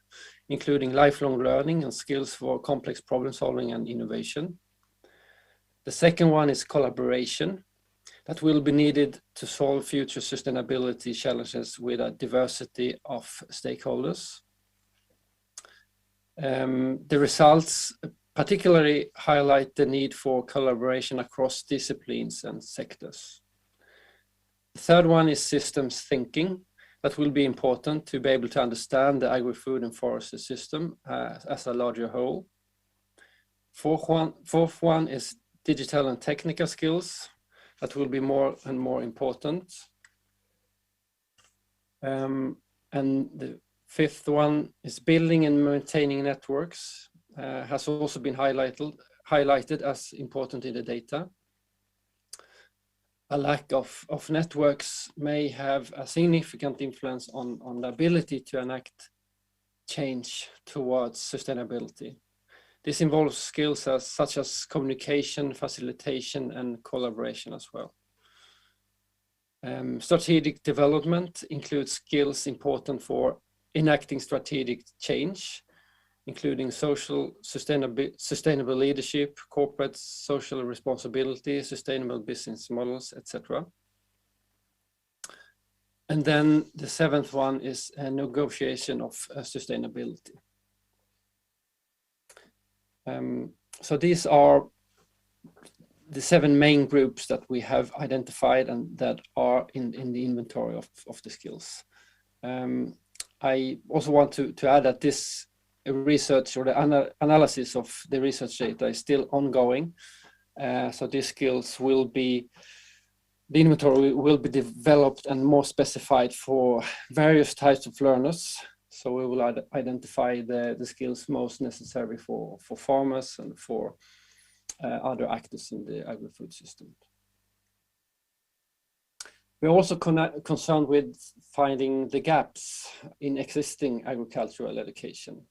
including lifelong learning and skills for complex problem solving and innovation. The second one is collaboration that will be needed to solve future sustainability challenges with a diversity of stakeholders. The results particularly highlight the need for collaboration across disciplines and sectors. The third one is systems thinking. That will be important to be able to understand the agri-food and forestry system as a larger whole. Fourth one is digital and technical skills. That will be more and more important. And the fifth one is building and maintaining networks, has also been highlighted as important in the data. A lack of networks may have a significant influence on the ability to enact change towards sustainability. This involves skills such as communication, facilitation, and collaboration as well. Strategic development includes skills important for enacting strategic change, including social sustainable leadership, corporate social responsibility, sustainable business models, etc. And then the seventh one is a negotiation of sustainability. So these are the 7 main groups that we have identified and that are in the inventory of the skills. I also want to add that this research or the analysis of the research data is still ongoing. So these skills will be, the inventory will be developed and more specified for various types of learners. So we will identify the skills most necessary for farmers and for other actors in the agri-food system. We're also concerned with finding the gaps in existing agricultural education.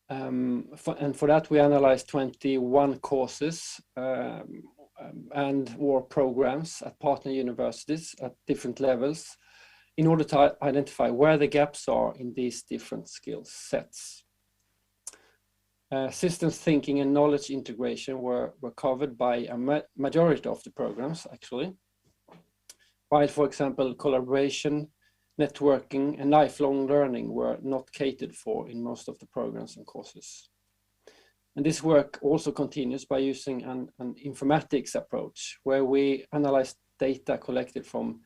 And for that, we analyzed 21 courses and/or programs at partner universities at different levels in order to identify where the gaps are in these different skill sets. Systems thinking and knowledge integration were covered by a majority of the programs, actually. While, for example, collaboration, networking, and lifelong learning were not catered for in most of the programs and courses. And this work also continues by using an informatics approach, where we analyze data collected from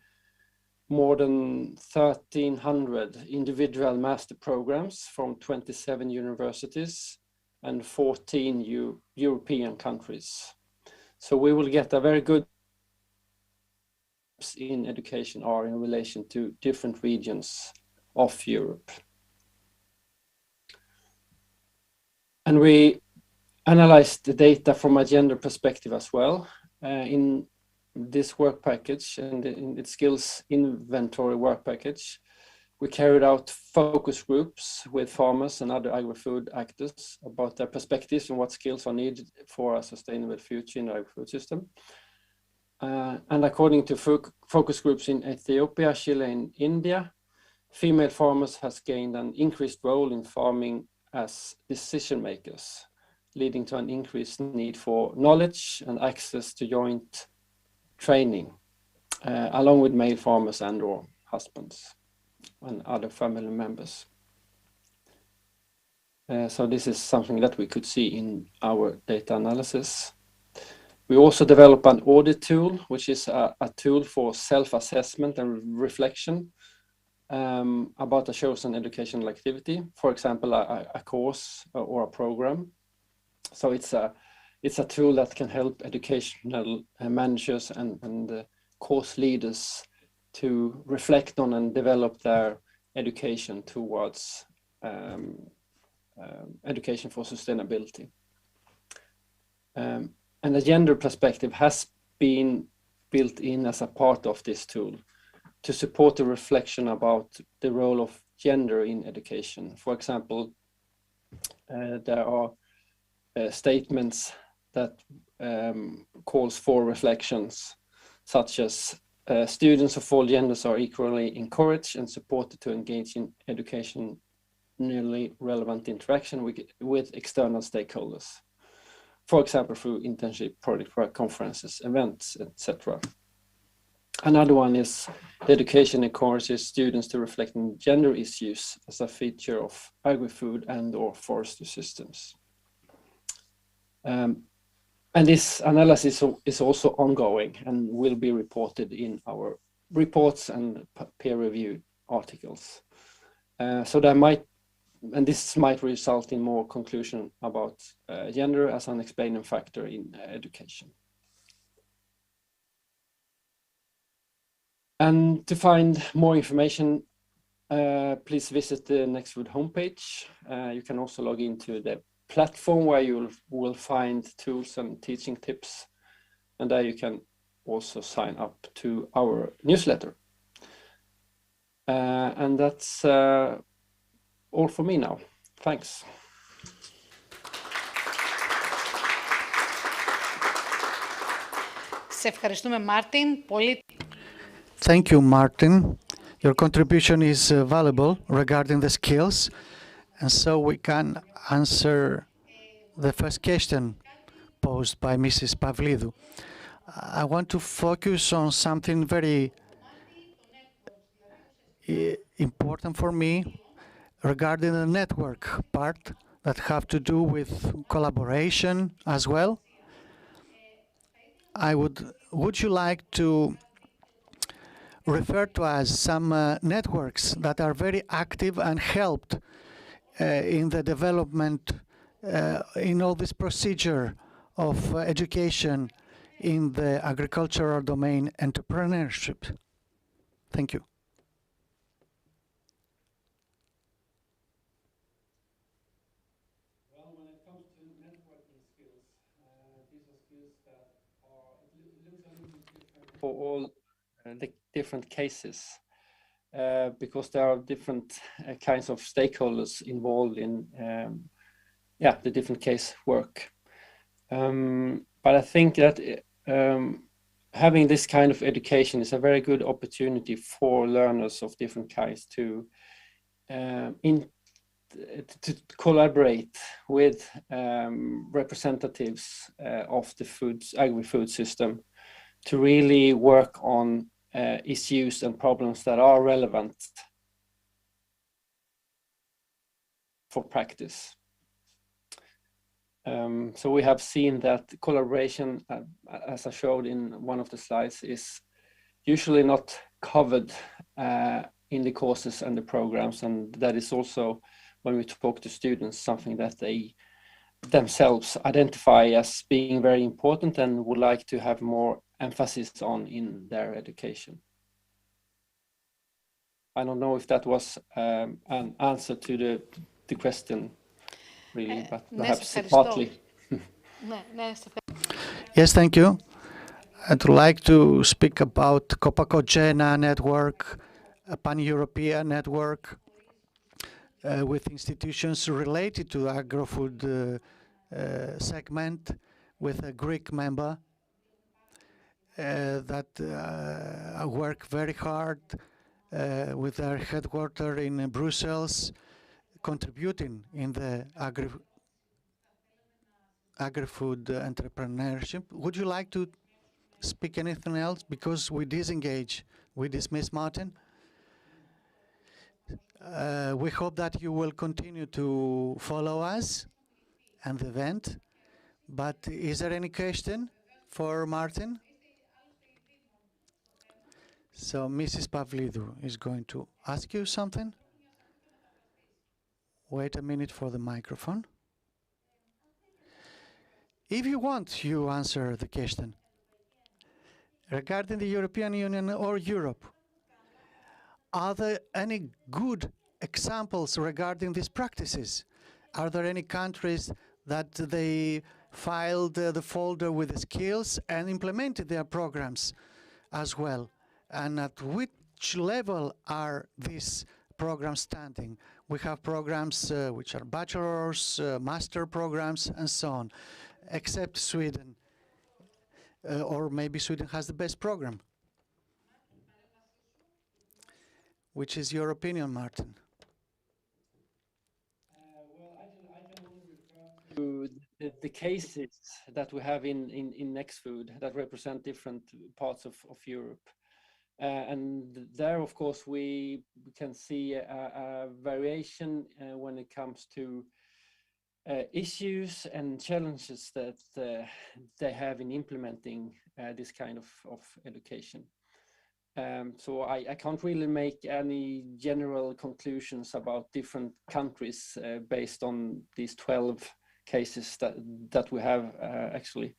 more than 1,300 individual master programs from 27 universities and 14 European countries. So we will get a very good in education are in relation to different regions of Europe. And we analyzed the data from a gender perspective as well in this work package and in its skills inventory work package. We carried out focus groups with farmers and other agri-food actors about their perspectives and what skills are needed for a sustainable future in the agri-food system. And according to focus groups in Ethiopia, Chile, and India, female farmers has gained an increased role in farming as decision makers, leading to an increased need for knowledge and access to joint training, along with male farmers and or husbands and other family members. So this is something that we could see in our data analysis. We also developed an audit tool, which is a tool for self-assessment and reflection about a chosen educational activity, for example, a course or a program. So it's a tool that can help educational managers and course leaders to reflect on and develop their education towards education for sustainability. And a gender perspective has been built in as a part of this tool to support the reflection about the role of gender in education. For example, there are statements that calls for reflections, such as students of all genders are equally encouraged and supported to engage in educationally relevant interaction with external stakeholders. For example, through internship, project work, conferences, events, etc. Another one is the education encourages students to reflect on gender issues as a feature of agri-food and or forestry systems. And this analysis is also ongoing and will be reported in our reports and peer-reviewed articles. So there might, and this might result in more conclusion about gender as an explaining factor in education. And to find more information, please visit the Nextwood homepage. You can also log into the platform where you will find tools and teaching tips. And there you can also sign up to our newsletter. And that's all for me now. Thanks. Σε ευχαριστούμε, Μάρτιν. Πολύ... Thank you, Martin. Your contribution is valuable regarding the skills, and so we can answer the first question posed by Mrs. Pavlidou. I want to focus on something very important for me regarding the network part that have to do with collaboration as well. Would you like to refer to as some networks that are very active and helped in the development in all this procedure of education in the agricultural domain entrepreneurship? Thank you. Well, when it comes to networking skills, these are skills that are, it looks a little bit different for all the different cases, because there are different kinds of stakeholders involved in the different case work. But I think that having this kind of education is a very good opportunity for learners of different kinds to collaborate with representatives of the agri-food system to really work on issues and problems that are relevant for practice. So we have seen that collaboration, as I showed in one of the slides, is usually not covered in the courses and the programs, and that is also, when we talk to students, something that they themselves identify as being very important and would like to have more emphasis on in their education. I don't know if that was an answer to the question, really, but perhaps partly. Yes, thank you. I'd like to speak about Copacochena Network, a pan-European network with institutions related to agro-food segment, with a Greek member that work very hard with their headquarters in Brussels, contributing in the agri-food entrepreneurship. Would you like to speak anything else? Because we disengage, we dismiss Martin. We hope that you will continue to follow us and the event. But is there any question for Martin? So Mrs. Pavlidou is going to ask you something. Wait a minute for the microphone. If you want, you answer the question. Regarding the European Union or Europe, are there any good examples regarding these practices? Are there any countries that they filed the folder with the skills and implemented their programs as well? And at which level are these programs standing? We have programs which are bachelor's, master programs, and so on, except Sweden. Or maybe Sweden has the best program. Which is your opinion, Martin? Well, I can only refer to the cases that we have in NextFood that represent different parts of Europe. And there, of course, we can see a variation when it comes to issues and challenges that they have in implementing this kind of education. So I can't really make any general conclusions about different countries based on these 12 cases that we have actually.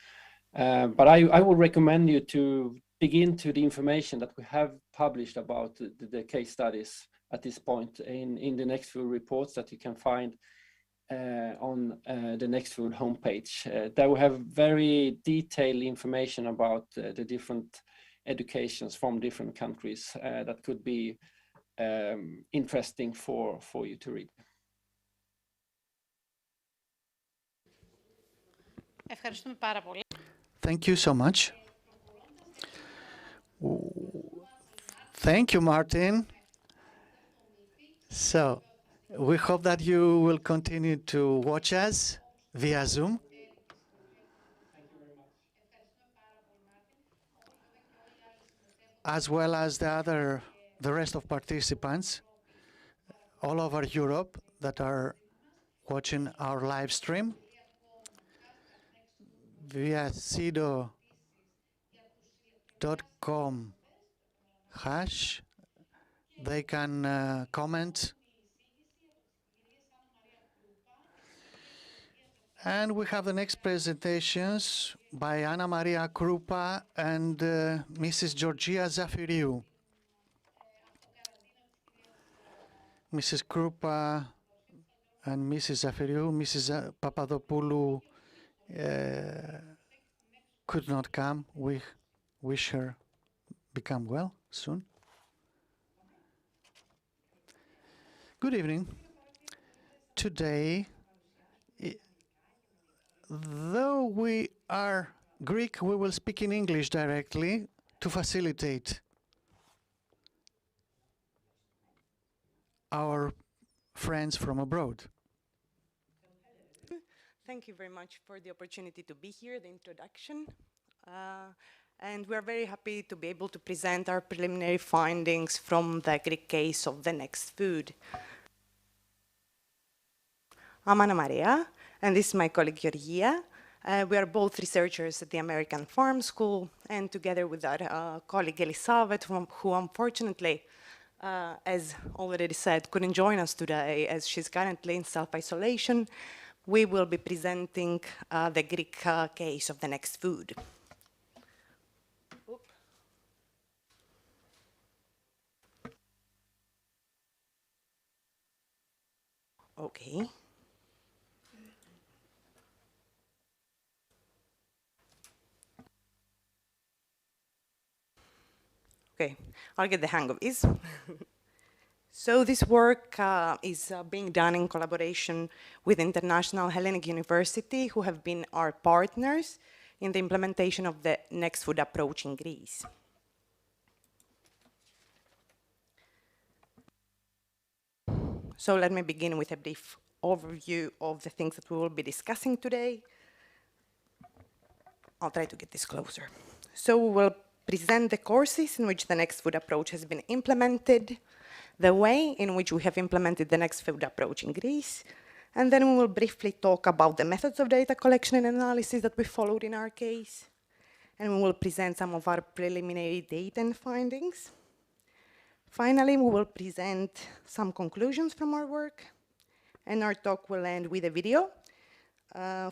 But I would recommend you to dig into the information that we have published about the case studies at this point in the NextFood reports that you can find on the NextFood homepage. There we have very detailed information about the different educations from different countries that could be interesting for you to read. Thank you so much. Thank you, Martin. So, we hope that you will continue to watch us via Zoom. As well as the rest of participants all over Europe that are watching our live stream via sido.com hash. They can comment. And we have the next presentations by Anna Maria Krupa and Mrs. Georgia Zafiriou. Mrs. Krupa and Mrs. Zafiriou, Mrs. Papadopoulou could not come. We wish her become well soon. Good evening. Today, though we are Greek, we will speak in English directly to facilitate our friends from abroad. Thank you very much for the opportunity to be here, the introduction. And we're very happy to be able to present our preliminary findings from the Greek case of the next food. I'm Anna Maria, and this is my colleague Georgia. We are both researchers at the American Farm School, and together with our colleague Elisabeth, who unfortunately, as already said, couldn't join us today as she's currently in self-isolation, we will be presenting the Greek case of the next food. Okay. Okay, I'll get the hang of this. So this work is being done in collaboration with International Hellenic University, who have been our partners in the implementation of the Next Food approach in Greece. So let me begin with a brief overview of the things that we will be discussing today. I'll try to get this closer. So we will present the courses in which the Next Food approach has been implemented, the way in which we have implemented the Next Food approach in Greece, and then we will briefly talk about the methods of data collection and analysis that we followed in our case, and we will present some of our preliminary data and findings. Finally, we will present some conclusions from our work, and our talk will end with a video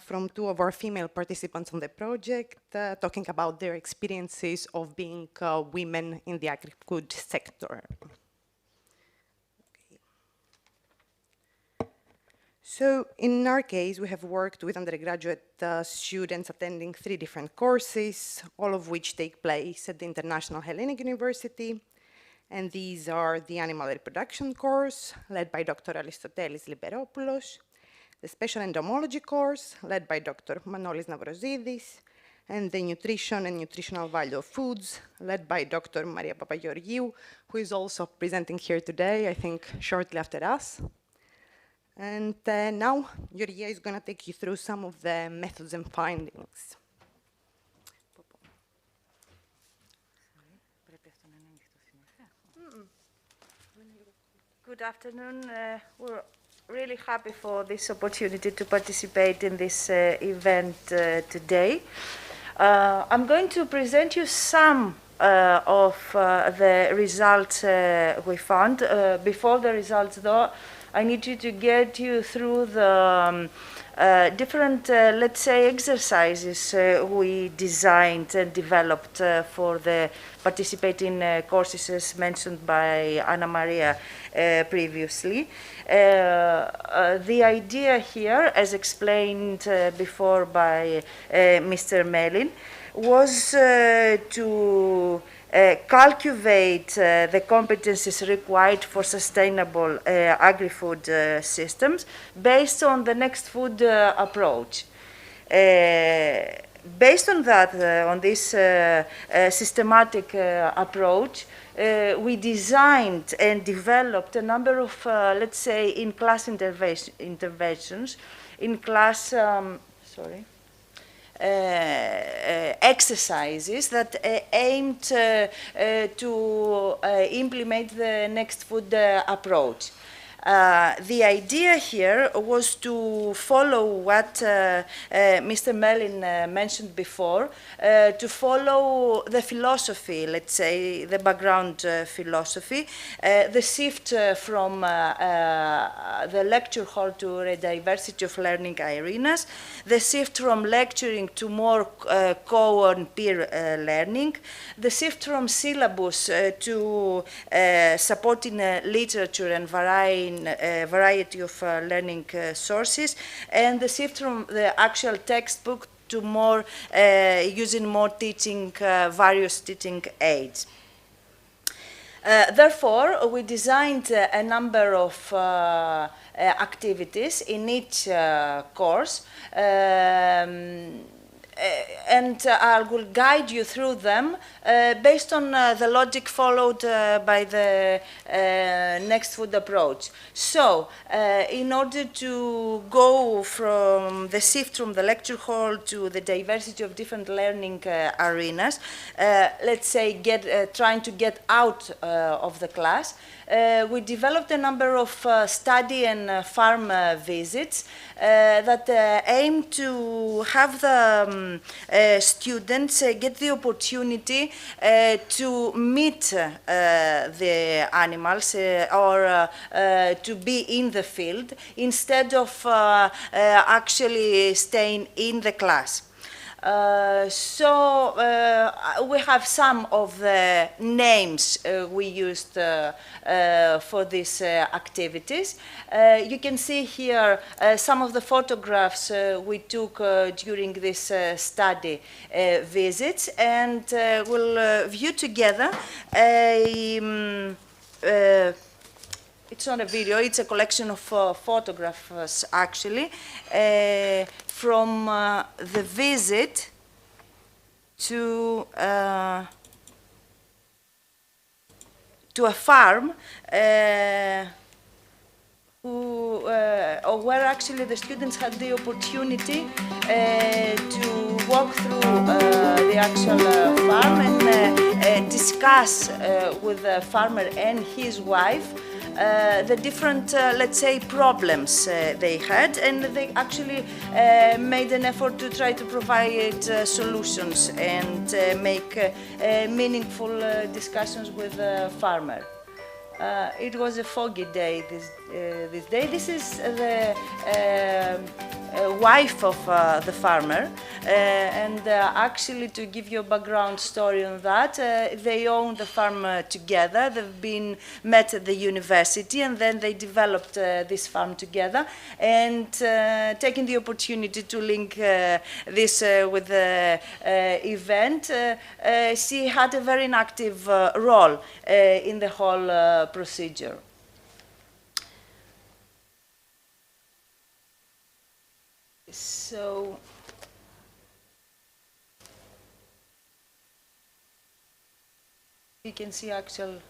from two of our female participants on the project, talking about their experiences of being women in the agri-food sector. Okay. So in our case, we have worked with undergraduate students attending 3 different courses, all of which take place at the International Hellenic University. And these are the Animal Reproduction course, led by Dr. Aristotelis Liberopoulos, the Special Entomology course, led by Dr. Manolis Navrozidis, and the Nutrition and Nutritional Value of Foods, led by Dr. Maria Papageorgiou, who is also presenting here today, I think shortly after us. And now, Georgia is going to take you through some of the methods and findings. Good afternoon. We're really happy for this opportunity to participate in this event today. I'm going to present you some of the results we found. Before the results, though, I need you to get you through the different, let's say, exercises we designed and developed for the participating courses as mentioned by Anna Maria previously. The idea here, as explained before by Mr. Melin, was to calculate the competencies required for sustainable agri-food systems based on the next food approach. Based on that, on this systematic approach, we designed and developed a number of, let's say, in-class interventions, in-class, exercises that aimed to implement the next food approach. The idea here was to follow what Mr. Melin mentioned before, to follow the philosophy, let's say, the background philosophy, the shift from the lecture hall to a diversity of learning arenas, the shift from lecturing to more co- and peer learning, the shift from syllabus to supporting literature and variety of learning sources, and the shift from the actual textbook to more using more teaching, various teaching aids. Therefore, we designed a number of activities in each course, and I will guide you through them based on the logic followed by the next food approach. So, in order to go from the shift from the lecture hall to the diversity of different learning arenas, let's say trying to get out of the class, we developed a number of study and farm visits that aim to have the students get the opportunity to meet the animals or to be in the field instead of actually staying in the class. We have some of the names we used for these activities. You can see here some of the photographs we took during this study visits, and we'll view together it's not a video, it's a collection of photographs actually from the visit to a farm where actually the students had the opportunity to walk through the actual farm and discuss with the farmer and his wife the different, let's say, problems they had, and they actually made an effort to try to provide solutions and make meaningful discussions with the farmer. It was a foggy day this day. This is the wife of the farmer, and actually, to give you a background story on that, they own the farm together. They've met at the university, and then they developed this farm together, and taking the opportunity to link this with the event, she had a very active role in the whole procedure. So you can see actual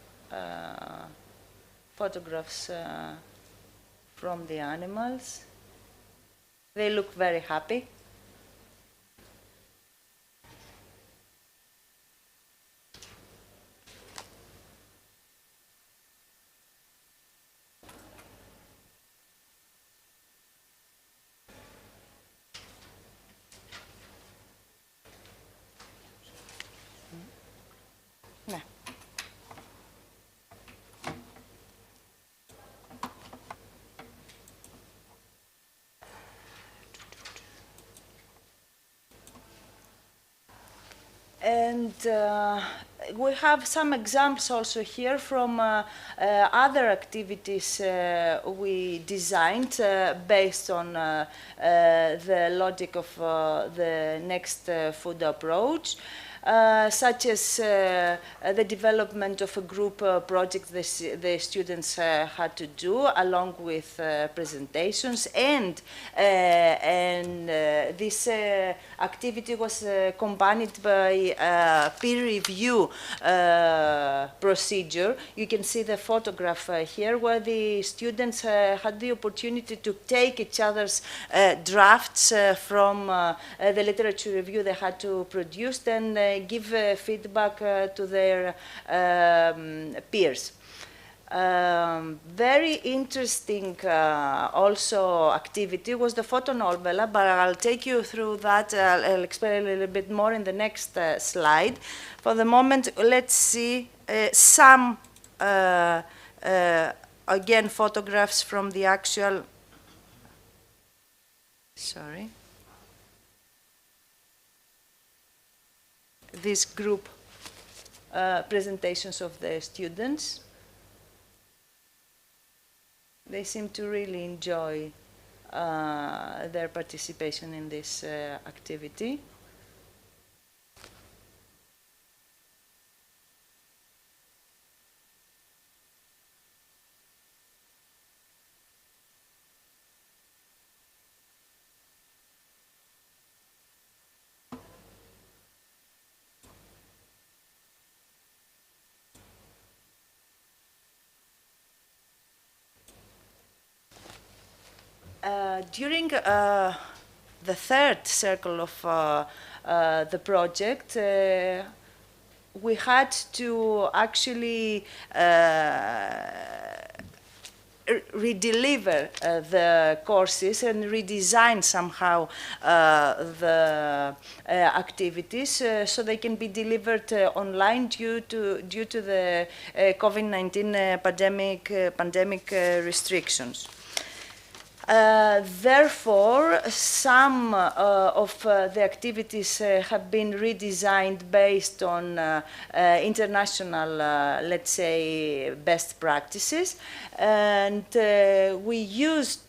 photographs from the animals. They look very happy. And we have some examples also here from other activities we designed based on the logic of the next food approach. Such as the development of a group project the students had to do along with presentations, and this activity was accompanied by a peer review procedure. You can see the photograph here where the students had the opportunity to take each other's drafts from the literature review they had to produce, and give feedback to their peers. Very interesting also activity was the photo novella, but I'll take you through that. I'll explain a little bit more in the next slide. For the moment, let's see some, again, photographs from the actual, sorry. This group presentations of the students. They seem to really enjoy their participation in this activity. During the third circle of the project, we had to actually redeliver the courses and redesign somehow the activities so they can be delivered online due to the COVID-19 pandemic restrictions. Therefore, some of the activities have been redesigned based on international, let's say, best practices. And we used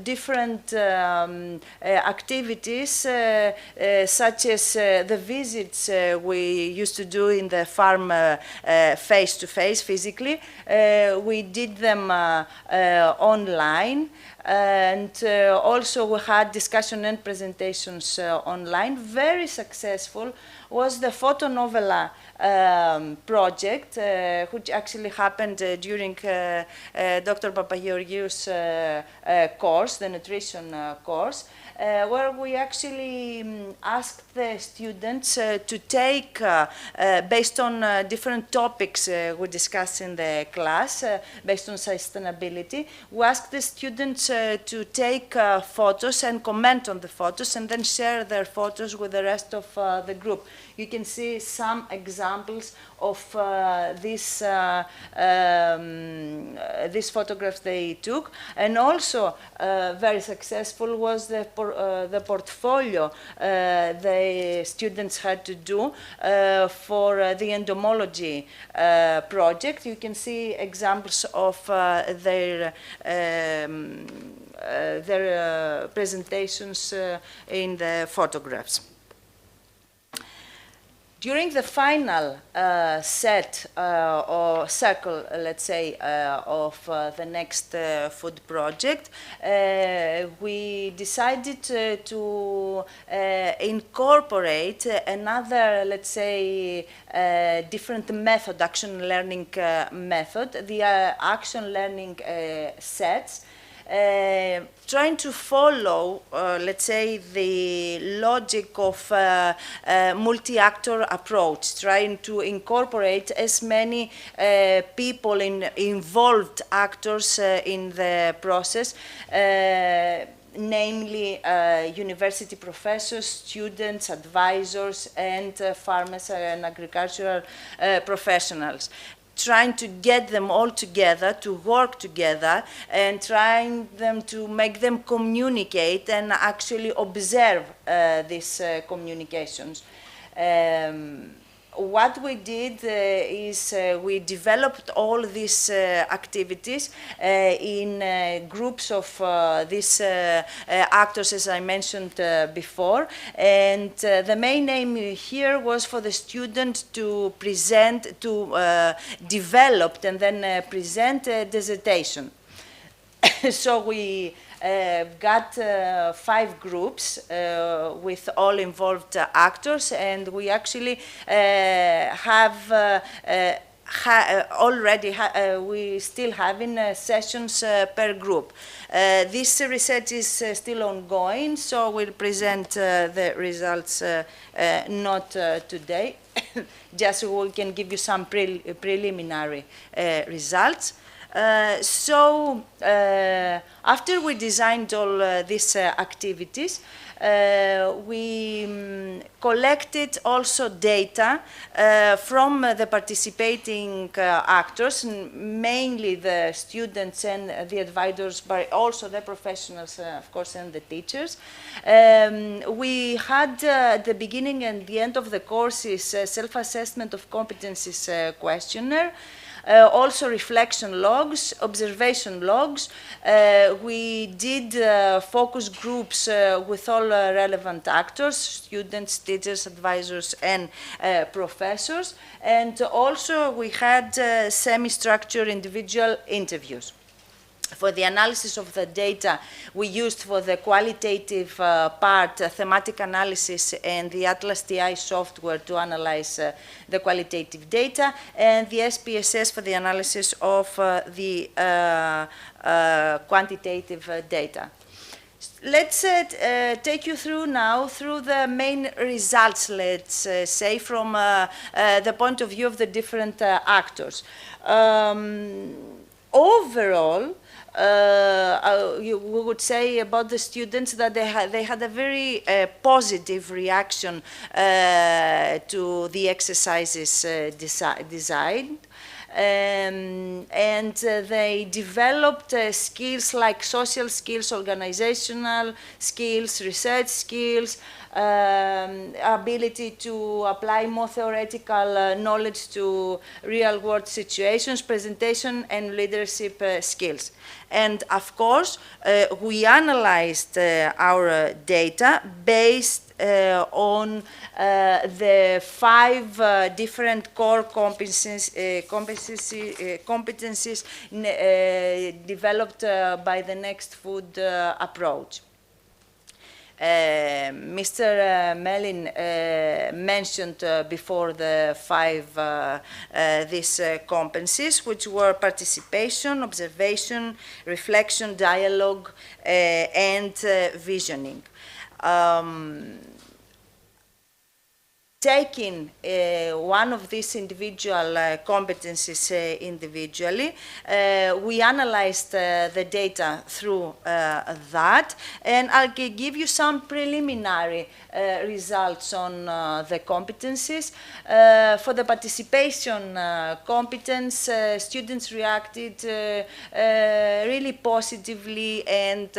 different activities, such as the visits we used to do in the farm face-to-face, physically. We did them online, and also we had discussion and presentations online. Very successful was the photonovela project, which actually happened during Dr. Papageorgiou's course, the nutrition course, where we actually asked the students to take, based on different topics we discussed in the class, based on sustainability, we asked the students to take photos and comment on the photos and then share their photos with the rest of the group. You can see some examples of these photographs they took, and also very successful was the portfolio the students had to do for the entomology project. You can see examples of their presentations in the photographs. During the final set or circle, let's say, of the next food project, we decided to incorporate another, let's say, different method, action learning method, the action learning sets. Trying to follow, let's say, the logic of multi-actor approach, trying to incorporate as many people, involved actors in the process, namely university professors, students, advisors, and farmers and agricultural professionals. Trying to get them all together, to work together, and trying them to make them communicate and actually observe these communications. What we did is we developed all these activities in groups of these actors, as I mentioned before, and the main aim here was for the student to present, to develop and then present a dissertation. So we got 5 groups with all involved actors, and we actually we still having sessions per group. This research is still ongoing, so we'll present the results not today, just so we can give you some preliminary results. After we designed all these activities, we collected also data from the participating actors, mainly the students and the advisors, but also the professionals, of course, and the teachers. We had at the beginning and the end of the courses self-assessment of competencies questionnaire. Also reflection logs, observation logs. We did focus groups with all relevant actors, students, teachers, advisors, and professors. And also we had semi-structured individual interviews. For the analysis of the data, we used for the qualitative part thematic analysis and the Atlas TI software to analyze the qualitative data, and the SPSS for the analysis of the quantitative data. Let's take you through now through the main results, let's say, from the point of view of the different actors. Overall, we would say about the students that they had a very positive reaction to the exercises designed. And they developed skills like social skills, organizational skills, research skills, ability to apply more theoretical knowledge to real-world situations, presentation, and leadership skills. And of course, we analyzed our data based on the 5 different core competencies developed by the Next Food approach. Mr. Mellin mentioned before the 5 these competencies, which were participation, observation, reflection, dialogue, and visioning. Taking one of these individual competencies individually, we analyzed the data through that, and I'll give you some preliminary results on the competencies. For the participation competence, students reacted really positively and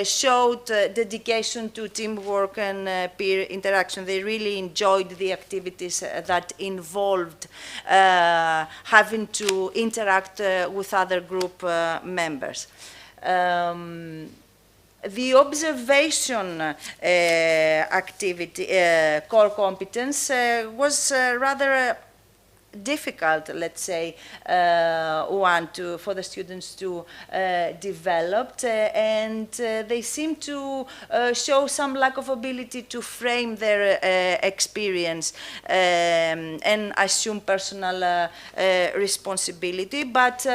showed dedication to teamwork and peer interaction. They really enjoyed the activities that involved having to interact with other group members. The observation activity, core competence, was rather difficult, let's say, one for the students to develop, and they seem to show some lack of ability to frame their experience and assume personal responsibility. But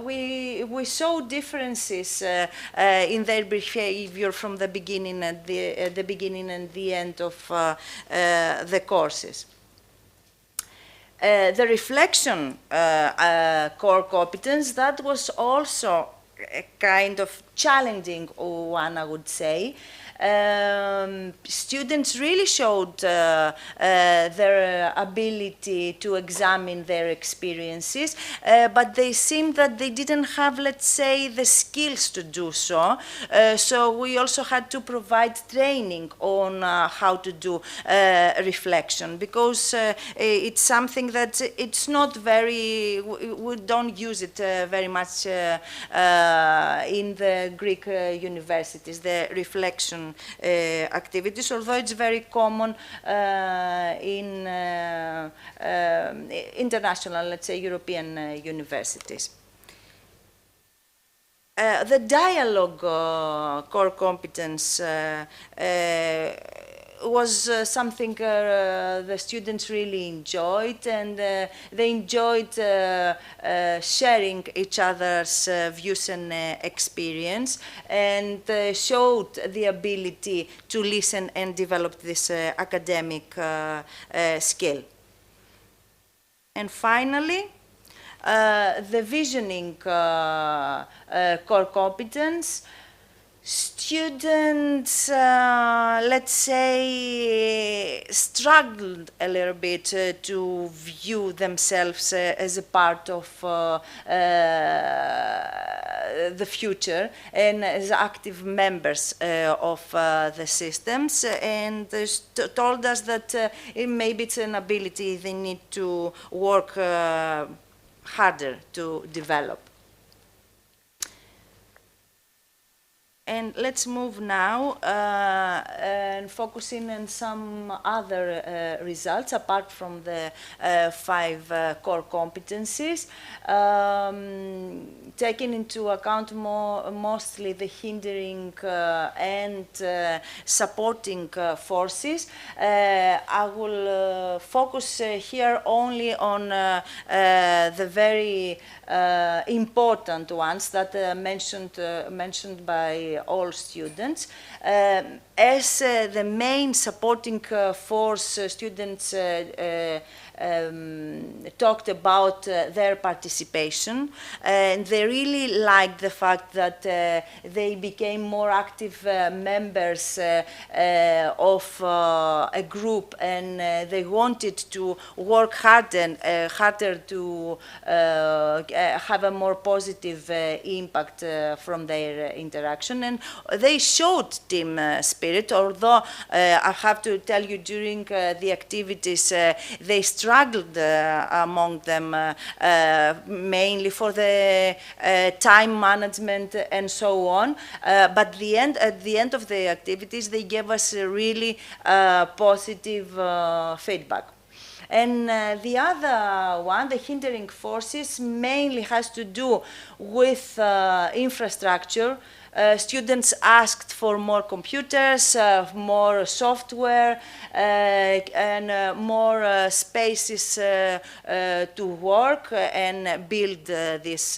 we saw differences in their behavior from the beginning and the beginning and the end of the courses. The reflection core competence, that was also a kind of challenging one, I would say. Students really showed their ability to examine their experiences, but they seemed that they didn't have, let's say, the skills to do so. So we also had to provide training on how to do reflection, because it's something that it's not very, we don't use it very much in the Greek universities, the reflection activities, although it's very common in international, let's say, European universities. The dialogue core competence was something the students really enjoyed, and they enjoyed sharing each other's views and experience, and showed the ability to listen and develop this academic skill. And finally, the visioning core competence. Students, let's say, struggled a little bit to view themselves as a part of the future and as active members of the systems, and told us that maybe it's an ability they need to work harder to develop. And And let's move now and focusing on some other results apart from the 5 core competencies, taking into account mostly the hindering and supporting forces. I will focus here only on the very important ones that mentioned by all students. As the main supporting force, students talked about their participation, and they really liked the fact that they became more active members of a group, and they wanted to work harder to have a more positive impact from their interaction, and they showed team spirit, although I have to tell you during the activities they struggled among them mainly for the time management and so on, but at the end of the activities they gave us really positive feedback. And the other one, the hindering forces, mainly has to do with infrastructure. Students asked for more computers, more software, and more spaces to work and build these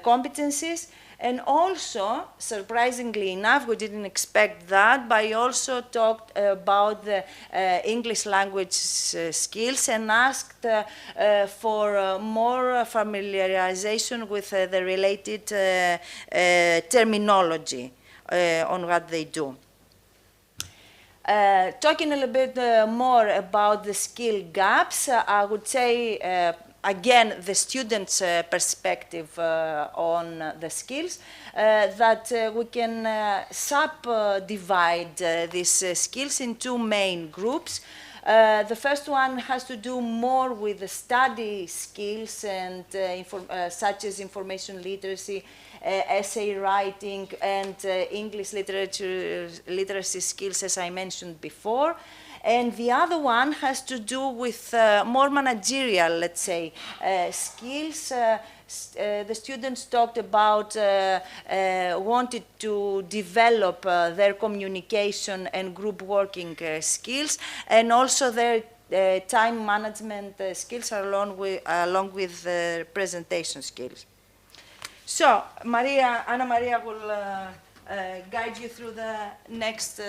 competencies. And also, surprisingly enough, we didn't expect that, but I also talked about the English language skills and asked for more familiarization with the related terminology on what they do. Talking a little bit more about the skill gaps, I would say again, the student's perspective on the skills, that we can subdivide these skills in 2 main groups. The first one has to do more with the study skills and such as information literacy, essay writing, and English literacy skills, as I mentioned before. And the other one has to do with more managerial, let's say, skills. The students talked about wanted to develop their communication and group working skills, and also their time management skills along with presentation skills. So, Anna Maria will guide you through the next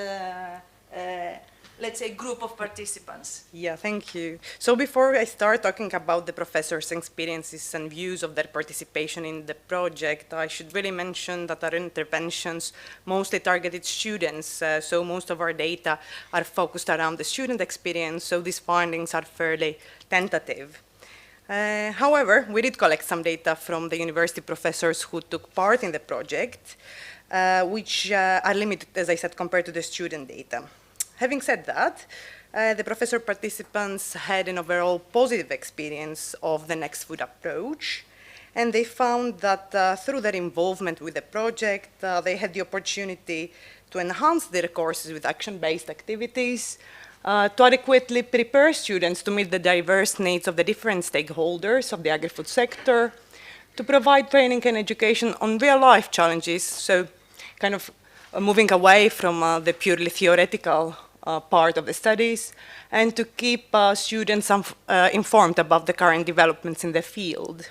let's say, group of participants. Yeah, thank you. So before I start talking about the professors' experiences and views of their participation in the project, I should really mention that our interventions mostly targeted students, so most of our data are focused around the student experience, so these findings are fairly tentative. However, we did collect some data from the university professors who took part in the project, which are limited, as I said, compared to the student data. Having said that, the professor participants had an overall positive experience of the Next Food approach, and they found that through their involvement with the project, they had the opportunity to enhance their courses with action-based activities, to adequately prepare students to meet the diverse needs of the different stakeholders of the agri-food sector, to provide training and education on real-life challenges, so kind of moving away from the purely theoretical part of the studies, and to keep students informed about the current developments in the field.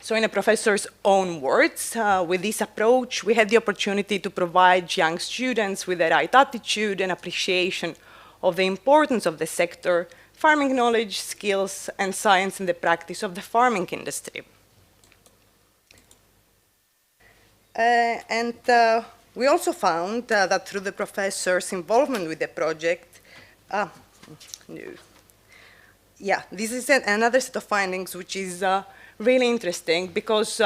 So in a professor's own words, with this approach, we had the opportunity to provide young students with the right attitude and appreciation of the importance of the sector, farming knowledge, skills, and science in the practice of the farming industry. We also found that through the professors' involvement with the project, yeah, this is another set of findings which is really interesting because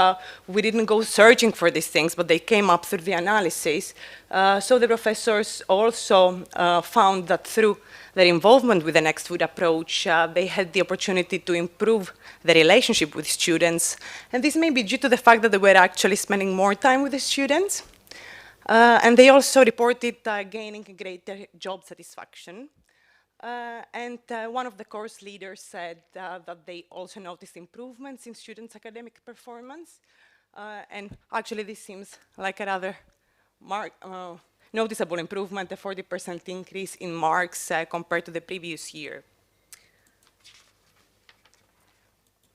we didn't go searching for these things, but they came up through the analysis. So the professors also found that through their involvement with the Next Food approach, they had the opportunity to improve the relationship with students. And this may be due to the fact that they were actually spending more time with the students. And they also reported gaining greater job satisfaction. One of the course leaders said that they also noticed improvements in students' academic performance. And actually, this seems like a rather noticeable improvement, a 40% increase in marks compared to the previous year.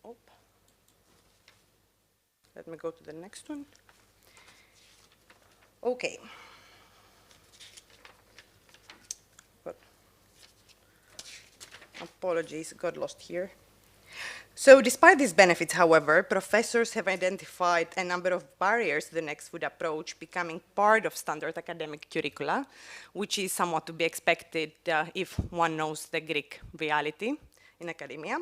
Oh. Let me go to the next one. Okay. Apologies, got lost here. So despite these benefits, however, professors have identified a number of barriers to the Next Food approach becoming part of standard academic curricula, which is somewhat to be expected if one knows the Greek reality in academia.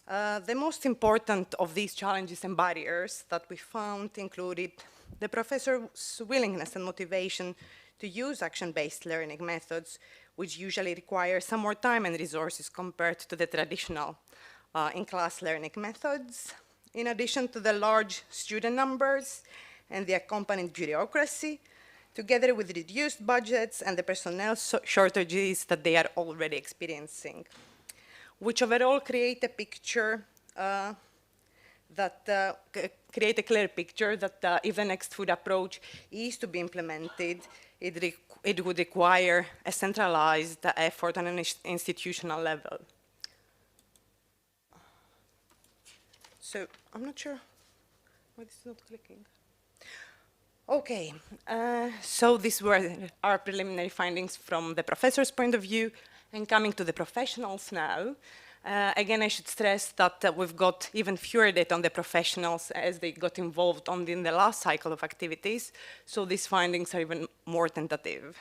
The most important of these challenges and barriers that we found included the professor's willingness and motivation to use action-based learning methods, which usually require some more time and resources compared to the traditional in-class learning methods. In addition to the large student numbers and the accompanying bureaucracy, together with reduced budgets and the personnel shortages that they are already experiencing, which overall create a picture create a clear picture that if the Next Food approach is to be implemented, it would require a centralized effort on an institutional level. So I'm not sure why this is not clicking. Okay, so these were our preliminary findings from the professor's point of view. And coming to the professionals now, again, I should stress that we've got even fewer data on the professionals as they got involved in the last cycle of activities. So these findings are even more tentative.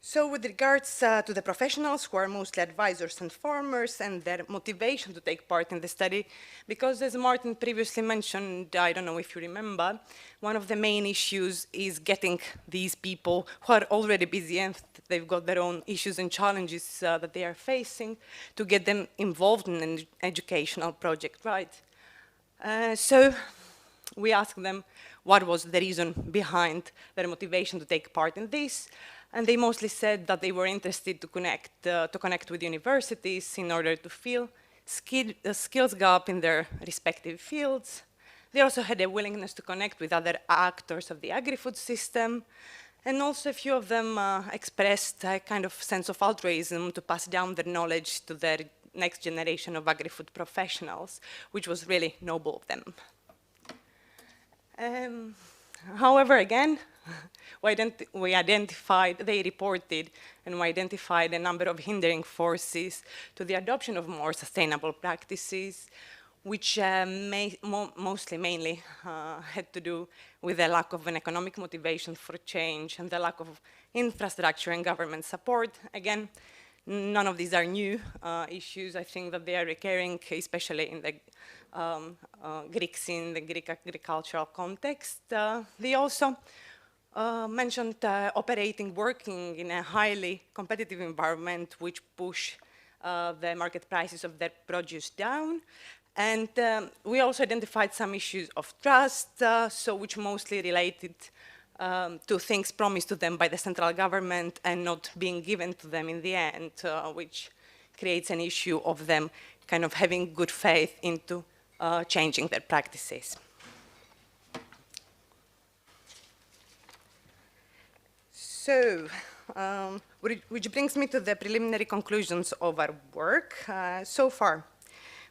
So with regards to the professionals, who are mostly advisors and farmers, and their motivation to take part in the study, because as Martin previously mentioned, I don't know if you remember, one of the main issues is getting these people who are already busy and they've got their own issues and challenges that they are facing, to get them involved in an educational project, right? So we asked them what was the reason behind their motivation to take part in this. And they mostly said that they were interested to connect with universities in order to fill a skills gap in their respective fields. They also had a willingness to connect with other actors of the agri-food system. And also a few of them expressed a kind of sense of altruism to pass down their knowledge to their next generation of agri-food professionals, which was really noble of them. However, again, they reported and we identified a number of hindering forces to the adoption of more sustainable practices, which mainly had to do with the lack of an economic motivation for change and the lack of infrastructure and government support. Again, none of these are new issues. I think that they are recurring, especially in the Greek scene, the Greek agricultural context. They also mentioned working in a highly competitive environment, which push the market prices of their produce down. And we also identified some issues of trust, which mostly related to things promised to them by the central government and not being given to them in the end, which creates an issue of them kind of having good faith into changing their practices. So, which brings me to the preliminary conclusions of our work. So far,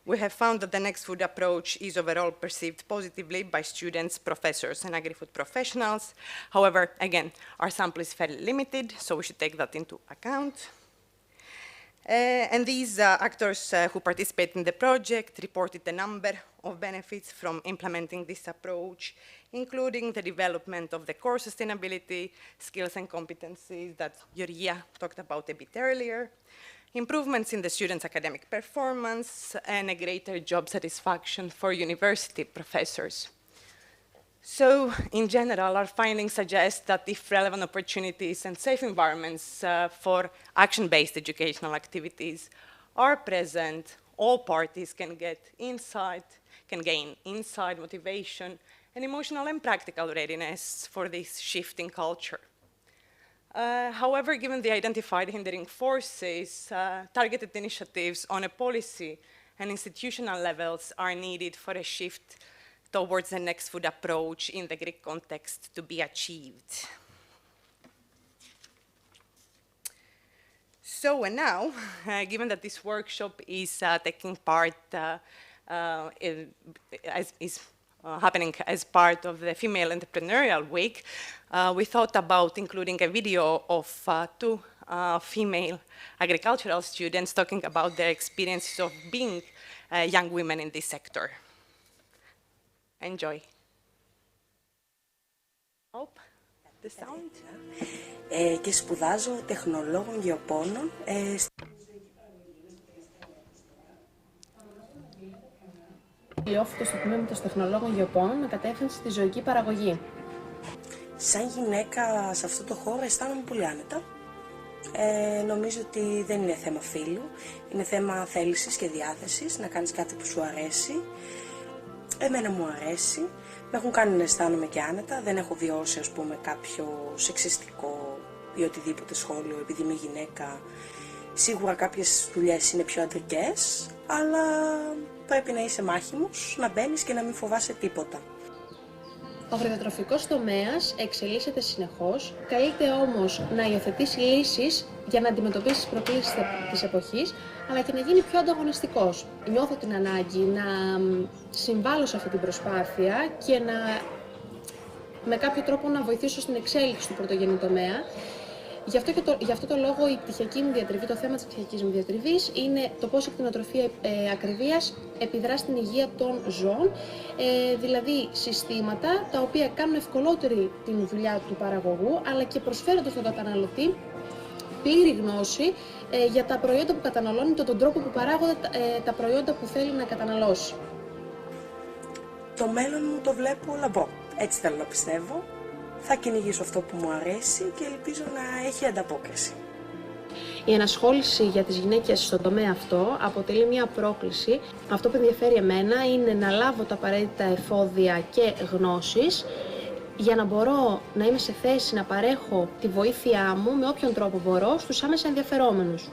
we have found that the Next Food approach is overall perceived positively by students, professors, and agri-food professionals. However, again, our sample is fairly limited, so we should take that into account. And these actors who participate in the project reported a number of benefits from implementing this approach, including the development of the core sustainability skills and competencies that Georgia talked about a bit earlier, improvements in the students' academic performance, and a greater job satisfaction for university professors. So, in general, our findings suggest that if relevant opportunities and safe environments for action-based educational activities are present, all parties can gain insight, motivation, and emotional and practical readiness for this shifting culture. However, given the identified hindering forces, targeted initiatives on a policy and institutional levels are needed for a shift towards the next food approach in the Greek context to be achieved. So, and now, given that this workshop is taking part, happening as part of the Female Entrepreneurial Week, we thought about including a video of two female agricultural students talking about their experiences of being young women in this sector. Enjoy. Hope the sound. Και σπουδάζω τεχνολόγων γεωπόνων. Φιλιόφυτο στο τμήμα των τεχνολόγων γεωπόνων με κατεύθυνση στη ζωική παραγωγή. Σαν γυναίκα σε αυτό το χώρο αισθάνομαι πολύ άνετα. Νομίζω ότι δεν είναι θέμα φύλου, είναι θέμα θέλησης και διάθεσης, να κάνεις κάτι που σου αρέσει. Εμένα μου αρέσει, με έχουν κάνει να αισθάνομαι και άνετα, δεν έχω βιώσει ας πούμε κάποιο σεξιστικό ή οτιδήποτε σχόλιο επειδή είμαι γυναίκα. Σίγουρα κάποιες δουλειές είναι πιο αντρικές, αλλά πρέπει να είσαι μάχημος, να μπαίνεις και να μην φοβάσαι τίποτα. Ο αγροδιατροφικός τομέας εξελίσσεται συνεχώς, καλείται όμως να υιοθετήσει λύσεις για να αντιμετωπίσει τις προκλήσεις της εποχής, αλλά και να γίνει πιο ανταγωνιστικός. Νιώθω την ανάγκη να συμβάλλω σε αυτή την προσπάθεια και με κάποιο τρόπο να βοηθήσω στην εξέλιξη του πρωτογενή τομέα. Γι' αυτό το λόγο η πτυχιακή μου διατριβή, το θέμα της πτυχιακής μου διατριβής είναι το πώς η κτηνοτροφία ακριβίας επιδρά στην υγεία των ζώων, δηλαδή συστήματα τα οποία κάνουν ευκολότερη την δουλειά του παραγωγού, αλλά και προσφέρονται στον καταναλωτή πλήρη γνώση για τα προϊόντα που καταναλώνει και τον τρόπο που παράγονται τα προϊόντα που θέλει να καταναλώσει. Το μέλλον μου το βλέπω λαμπρό, έτσι θέλω να πιστεύω. Θα κυνηγήσω αυτό που μου αρέσει και ελπίζω να έχει ανταπόκριση. Η ενασχόληση για τις γυναίκες στον τομέα αυτό αποτελεί μια πρόκληση. Αυτό που ενδιαφέρει εμένα είναι να λάβω τα απαραίτητα εφόδια και γνώσεις για να μπορώ να είμαι σε θέση να παρέχω τη βοήθειά μου με όποιον τρόπο μπορώ στους άμεσα ενδιαφερόμενους.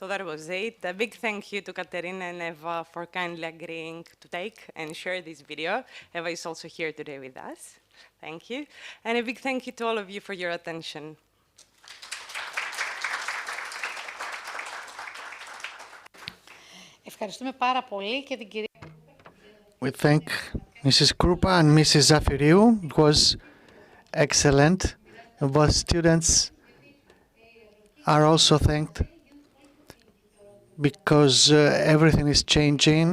So that was it. A big thank you to Katerina and Eva for kindly agreeing to take and share this video. Eva is also here today with us. Thank you. And a big thank you to all of you for your attention. Ευχαριστούμε πάρα πολύ και την κυρία. We thank Mrs. Krupa and Mrs. Zafiriou. It was excellent. Both students are also thanked because everything is changing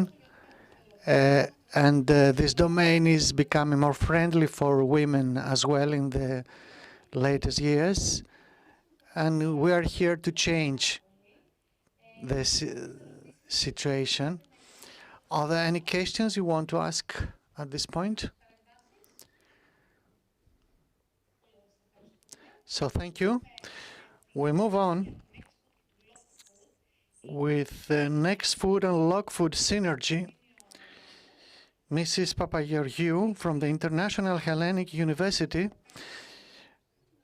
and this domain is becoming more friendly for women as well in the latest years, and we are here to change this situation. Are there any questions you want to ask at this point? So thank you. We move on with the next food and log food synergy. Mrs. Papageorgiou from the International Hellenic University,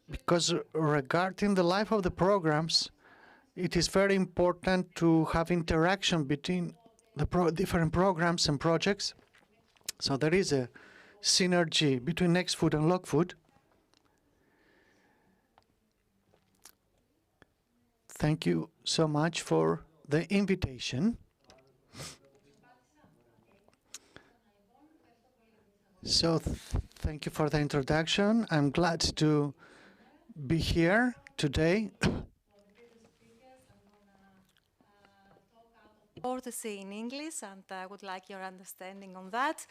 because regarding the life of the programs, it is very important to have interaction between the different programs and projects. So there is a synergy between next food and log food. Thank you so much for the invitation. So thank you for the introduction. I'm glad to be here today. Or to say in English, and I would like your understanding on that.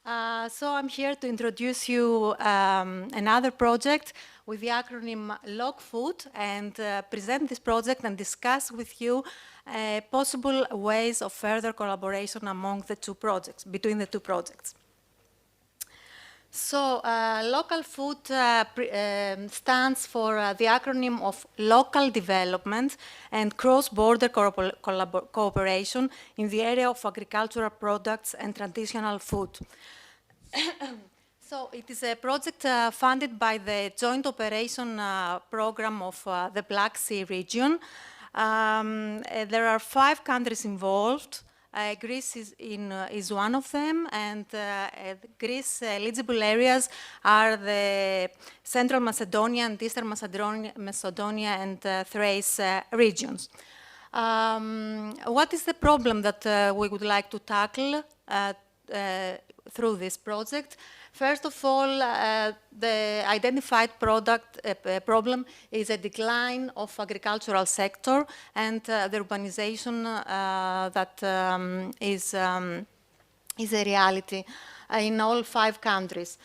So I'm here to introduce you another project with the acronym LogFood and present this project and discuss with you possible ways of further collaboration among the two projects, between the two projects. So local food stands for the acronym of local development and cross-border cooperation in the area of agricultural products and traditional food. So it is a project funded by the Joint Operation Program of the Black Sea region. There are 5 countries involved. Greece is one of them, and Greece eligible areas are the Central Macedonia and Eastern Macedonia and Thrace regions. What is the problem that we would like to tackle through this project? First of all, the identified problem is a decline of agricultural sector and the urbanization that is a reality in all 5 countries.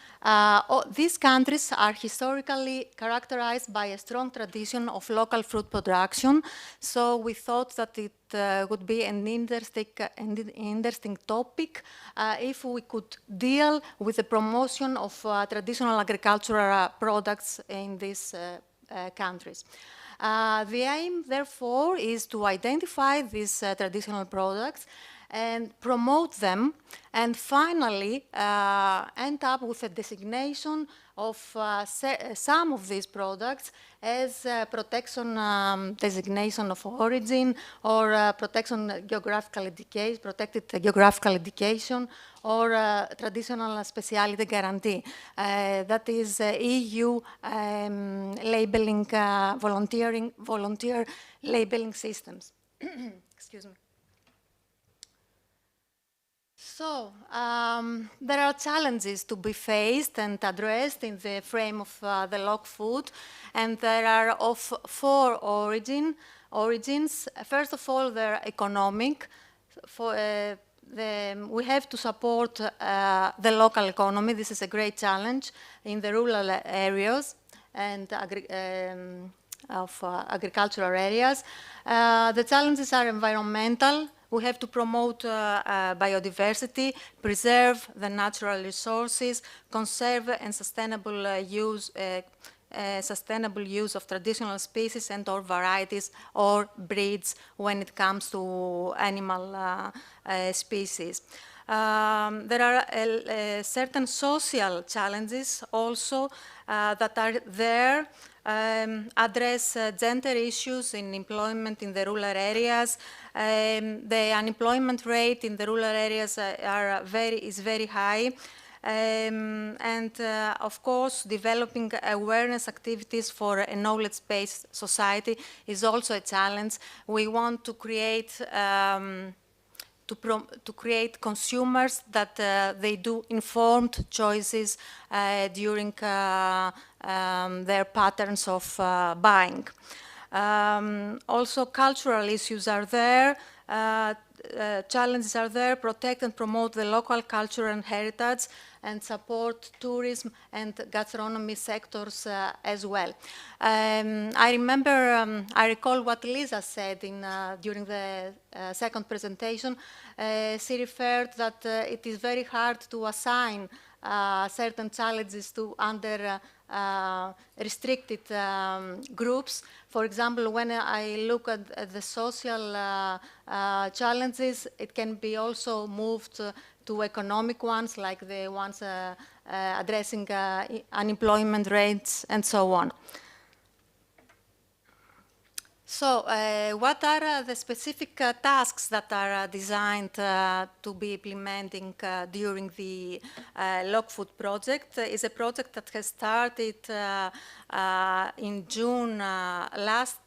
These countries are historically characterized by a strong tradition of local fruit production, so we thought that it would be an interesting topic if we could deal with the promotion of traditional agricultural products in these countries. The aim, therefore, is to identify these traditional products and promote them, and finally end up with a designation of some of these products as protection designation of origin, or protection geographical indication, protected geographical indication, or traditional specialty guarantee. That is EU labeling, volunteer labeling systems. Excuse me. So, there are challenges to be faced and addressed in the frame of the LogFood, and there are of 4 origins. First of all, they're economic. We have to support the local economy. This is a great challenge in the rural areas and agricultural areas. The challenges are environmental. We have to promote biodiversity, preserve the natural resources, conserve and sustainable use of traditional species and or varieties or breeds when it comes to animal species. There are certain social challenges also that are there. Address gender issues in employment in the rural areas. The unemployment rate in the rural areas is very high. Of course, developing awareness activities for a knowledge-based society is also a challenge. We want to create consumers that they do informed choices during their patterns of buying. Also, cultural issues are there. Challenges are there, protect and promote the local culture and heritage, and support tourism and gastronomy sectors as well. I recall what Lisa said during the second presentation. She referred that it is very hard to assign certain challenges to under restricted groups. For example, when I look at the social challenges, it can be also moved to economic ones, like the ones addressing unemployment rates and so on. So, what are the specific tasks that are designed to be implementing during the LogFood project? It's a project that has started in June last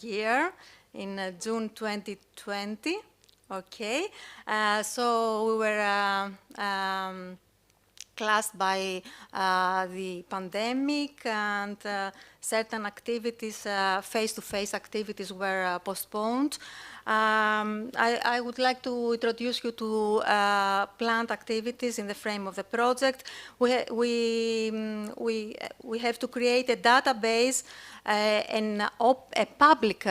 year, in June 2020. Okay, so we were classed by the pandemic, and certain activities, face-to-face activities were postponed. I would like to introduce you to planned activities in the frame of the project. We have to create a database, a public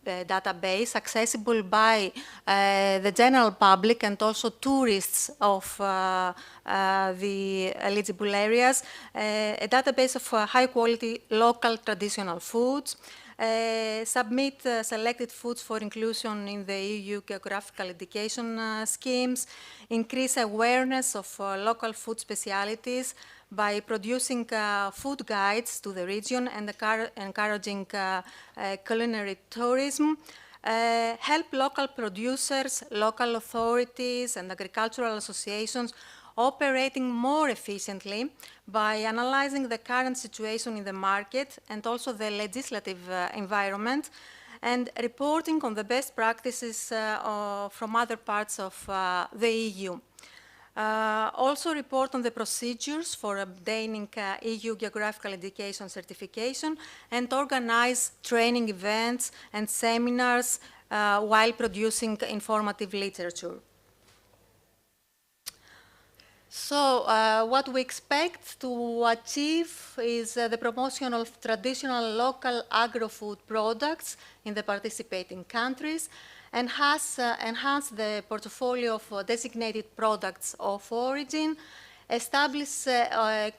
database accessible by the general public and also tourists of the eligible areas, a database of high-quality local traditional foods, submit selected foods for inclusion in the EU geographical indication schemes, increase awareness of local food specialities by producing food guides to the region and encouraging culinary tourism, help local producers, local authorities, and agricultural associations operating more efficiently by analyzing the current situation in the market and also the legislative environment, and reporting on the best practices from other parts of the EU. Also report on the procedures for obtaining EU geographical indication certification and organize training events and seminars while producing informative literature. So what we expect to achieve is the promotion of traditional local agro-food products in the participating countries, enhance the portfolio of designated products of origin, establish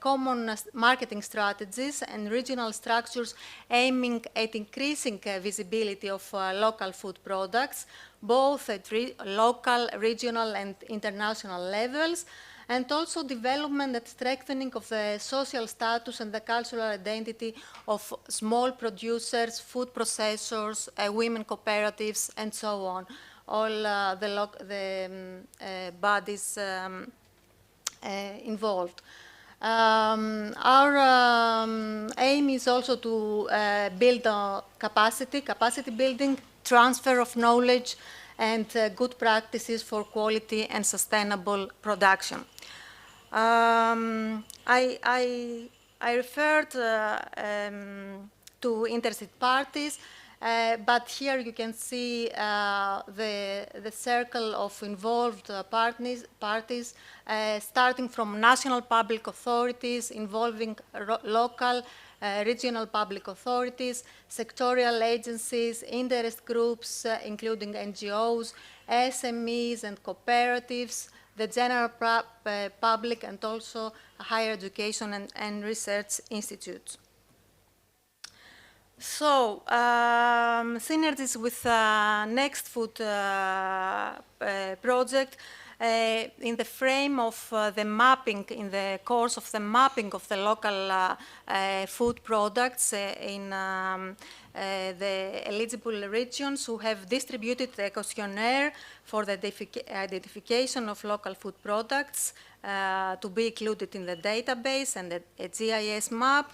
common marketing strategies and regional structures aiming at increasing visibility of local food products, both at local, regional, and international levels, and also development and strengthening of the social status and the cultural identity of small producers, food processors, women cooperatives, and so on, all the bodies involved. Our aim is also to build capacity building, transfer of knowledge, and good practices for quality and sustainable production. I referred to interested parties, but here you can see the circle of involved parties, starting from national public authorities involving local, regional public authorities, sectorial agencies, interest groups, including NGOs, SMEs and cooperatives, the general public, and also higher education and research institutes. So, synergies with Next Food project in the frame of the mapping, in the course of the mapping of the local food products in the eligible regions who have distributed a questionnaire for the identification of local food products to be included in the database and a GIS map.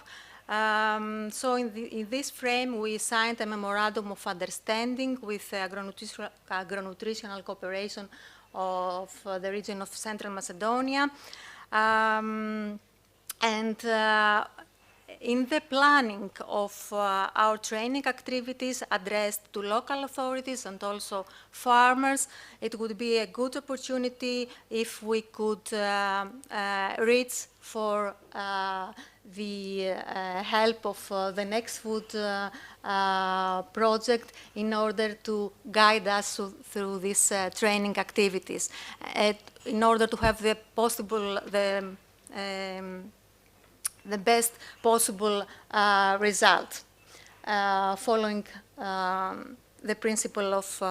So in this frame, we signed a memorandum of understanding with agronutritional cooperation of the region of Central Macedonia. And in the planning of our training activities addressed to local authorities and also farmers, it would be a good opportunity if we could reach for the help of the Next Food project in order to guide us through these training activities, in order to have the best possible result, following the principle of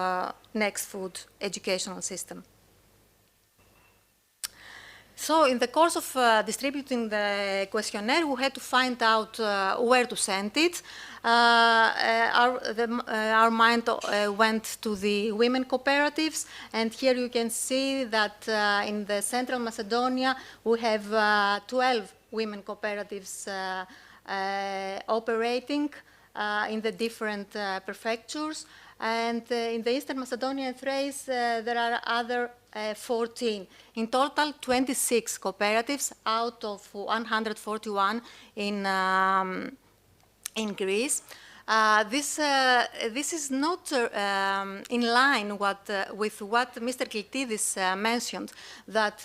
Next Food educational system. So in the course of distributing the questionnaire, we had to find out where to send it. Our mind went to the women cooperatives, and here you can see that in the Central Macedonia, we have 12 women cooperatives operating in the different prefectures. And in the Eastern Macedonia and Thrace, there are other 14. In total, 26 cooperatives out of 141 in in Greece. This is not in line with what Mr. Klitidis mentioned, that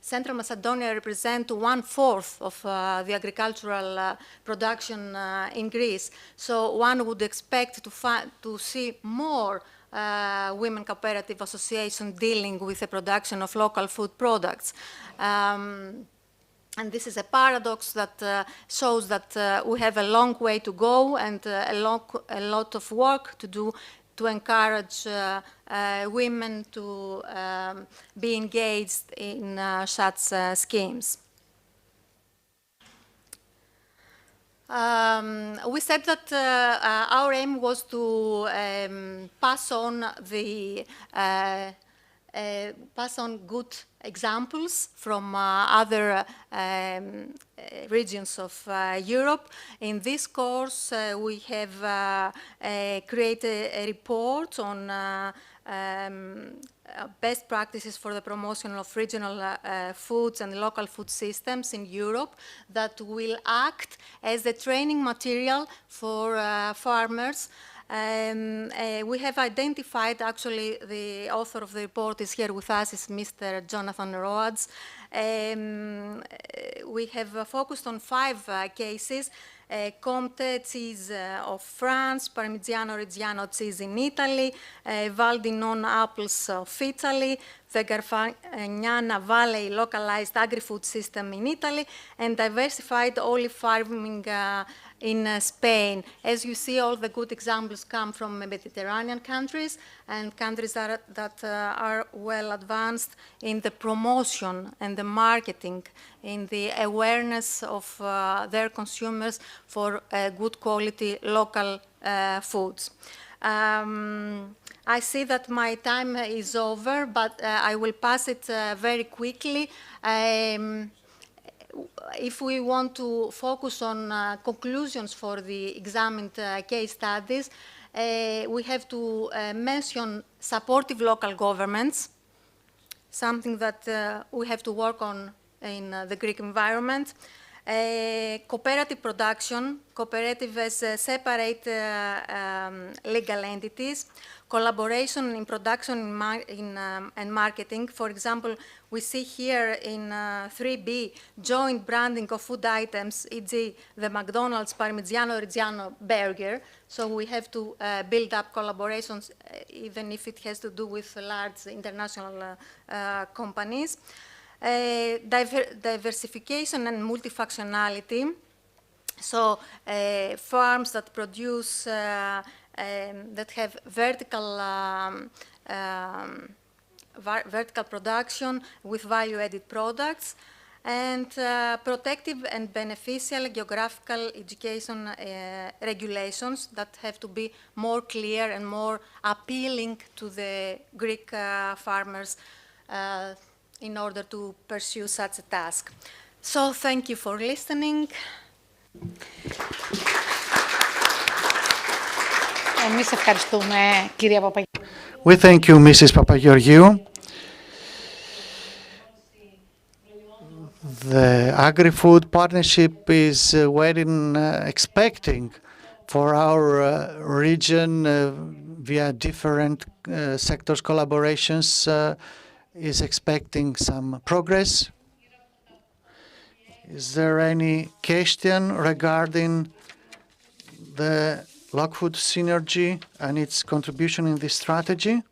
Central Macedonia represents 1/4 of the agricultural production in Greece. So one would expect to see more women cooperative associations dealing with the production of local food products. And this is a paradox that shows that we have a long way to go and a lot of work to do to encourage women to be engaged in such schemes. We said that our aim was to pass on good examples from other regions of Europe. In this course, we have created a report on best practices for the promotion of regional foods and local food systems in Europe that will act as the training material for farmers. We have identified, actually, the author of the report is here with us, is Mr. Jonathan Roads. We have focused on 5 cases. Comte cheese of France, Parmigiano Reggiano cheese in Italy, Val di Non apples of Italy, the Garfagnana Valley localized agri-food system in Italy, and diversified olive farming in Spain. As you see, all the good examples come from Mediterranean countries and countries that are well advanced in the promotion and the marketing, in the awareness of their consumers for good quality local foods. I see that my time is over, but I will pass it very quickly. If we want to focus on conclusions for the examined case studies, we have to mention supportive local governments, something that we have to work on in the Greek environment. Cooperative production, cooperative as separate legal entities, collaboration in production and marketing. For example, we see here in 3B, joint branding of food items, e.g. the McDonald's Parmigiano Reggiano burger. So we have to build up collaborations, even if it has to do with large international companies. Diversification and multifunctionality. So farms that produce, that have vertical production with value-added products, and protective and beneficial geographical education regulations that have to be more clear and more appealing to the Greek farmers in order to pursue such a task. So thank you for listening. Εμείς ευχαριστούμε, κυρία Παπαγιώργου. We thank you, Mrs. Papageorgiou. The Agri-Food Partnership is waiting, expecting for our region via different sectors collaborations, is expecting some progress. Is there any question regarding the local food synergy and its contribution in this strategy?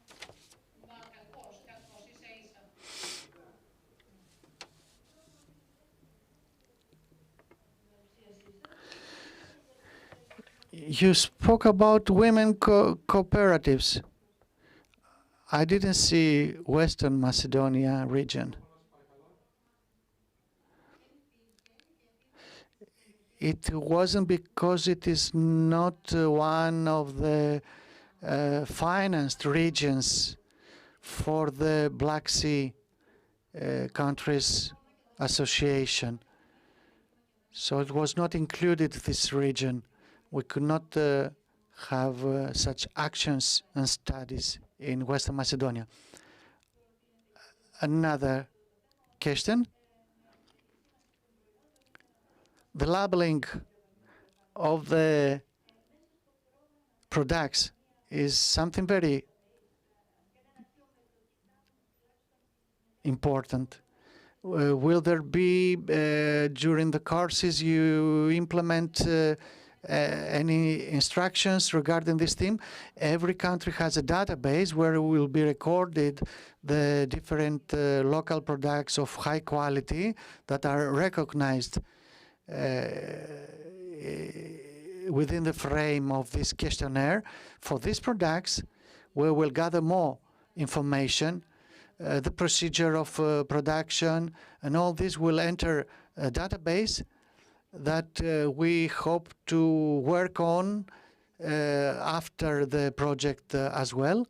You spoke about women cooperatives. I didn't see Western Macedonia region. It wasn't because it is not one of the financed regions for the Black Sea countries association. So it was not included this region. We could not have such actions and studies in Western Macedonia. Another question. The labeling of the products is something very important. Will there be, during the courses, you implement any instructions regarding this theme? Every country has a database where will be recorded the different local products of high quality that are recognized within the frame of this questionnaire. For these products, we will gather more information, the procedure of production, and all this will enter a database that we hope to work on after the project as well.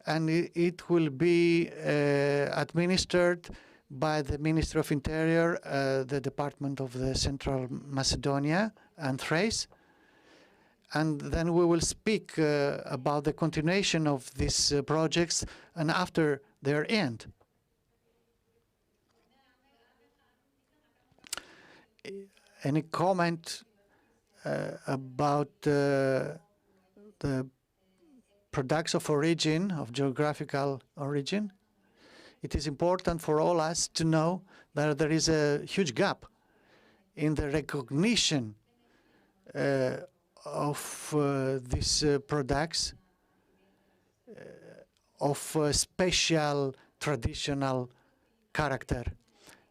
And it will be administered by the Ministry of Interior, the Department of the Central Macedonia and Thrace. And then we will speak about the continuation of these projects and after their end. Any comment about the products of origin, of geographical origin? It is important for all us to know that there is a huge gap in the recognition of these products of special traditional character.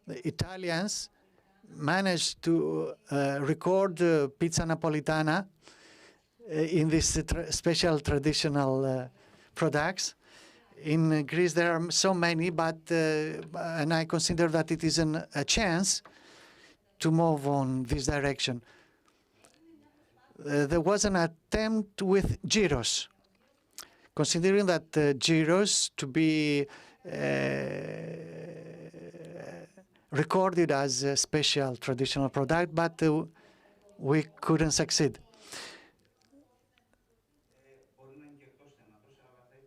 The Italians managed to record pizza napolitana in these special traditional products. In Greece there are so many, but and I consider that it is a chance to move on this direction. There was an attempt with gyros, considering that gyros to be recorded as a special traditional product, but we couldn't succeed.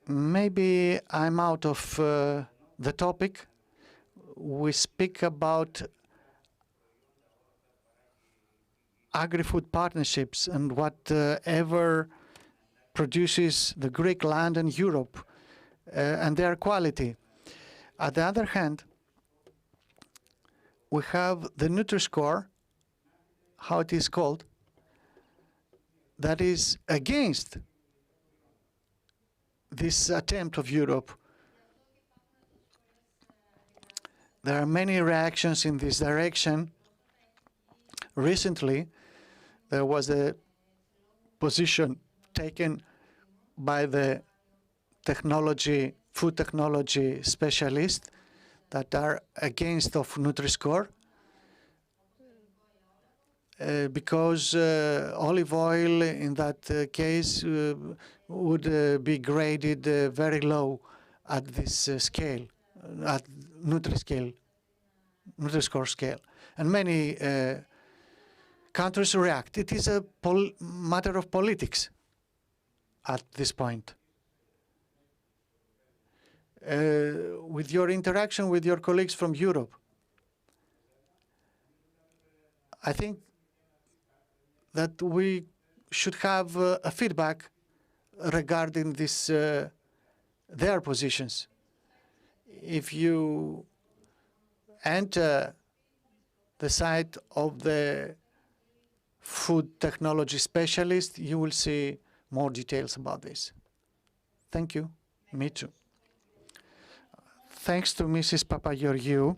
Maybe I'm out of the topic. We speak about agri-food partnerships and whatever produces the Greek land and Europe and their quality. On the other hand, we have the Nutri-Score, how it is called, that is against this attempt of Europe. There are many reactions in this direction. Recently, there was a position taken by the food technology specialists that are against of Nutri-Score because olive oil in that case would be graded very low at this scale, at Nutri-Score scale. And many countries react. It is a matter of politics at this point. With your interaction with your colleagues from Europe, I think that we should have a feedback regarding this, their positions. If you enter the site of the food technology specialist, you will see more details about this. Thank you. Me too. Thanks to Mrs. Papageorgiou.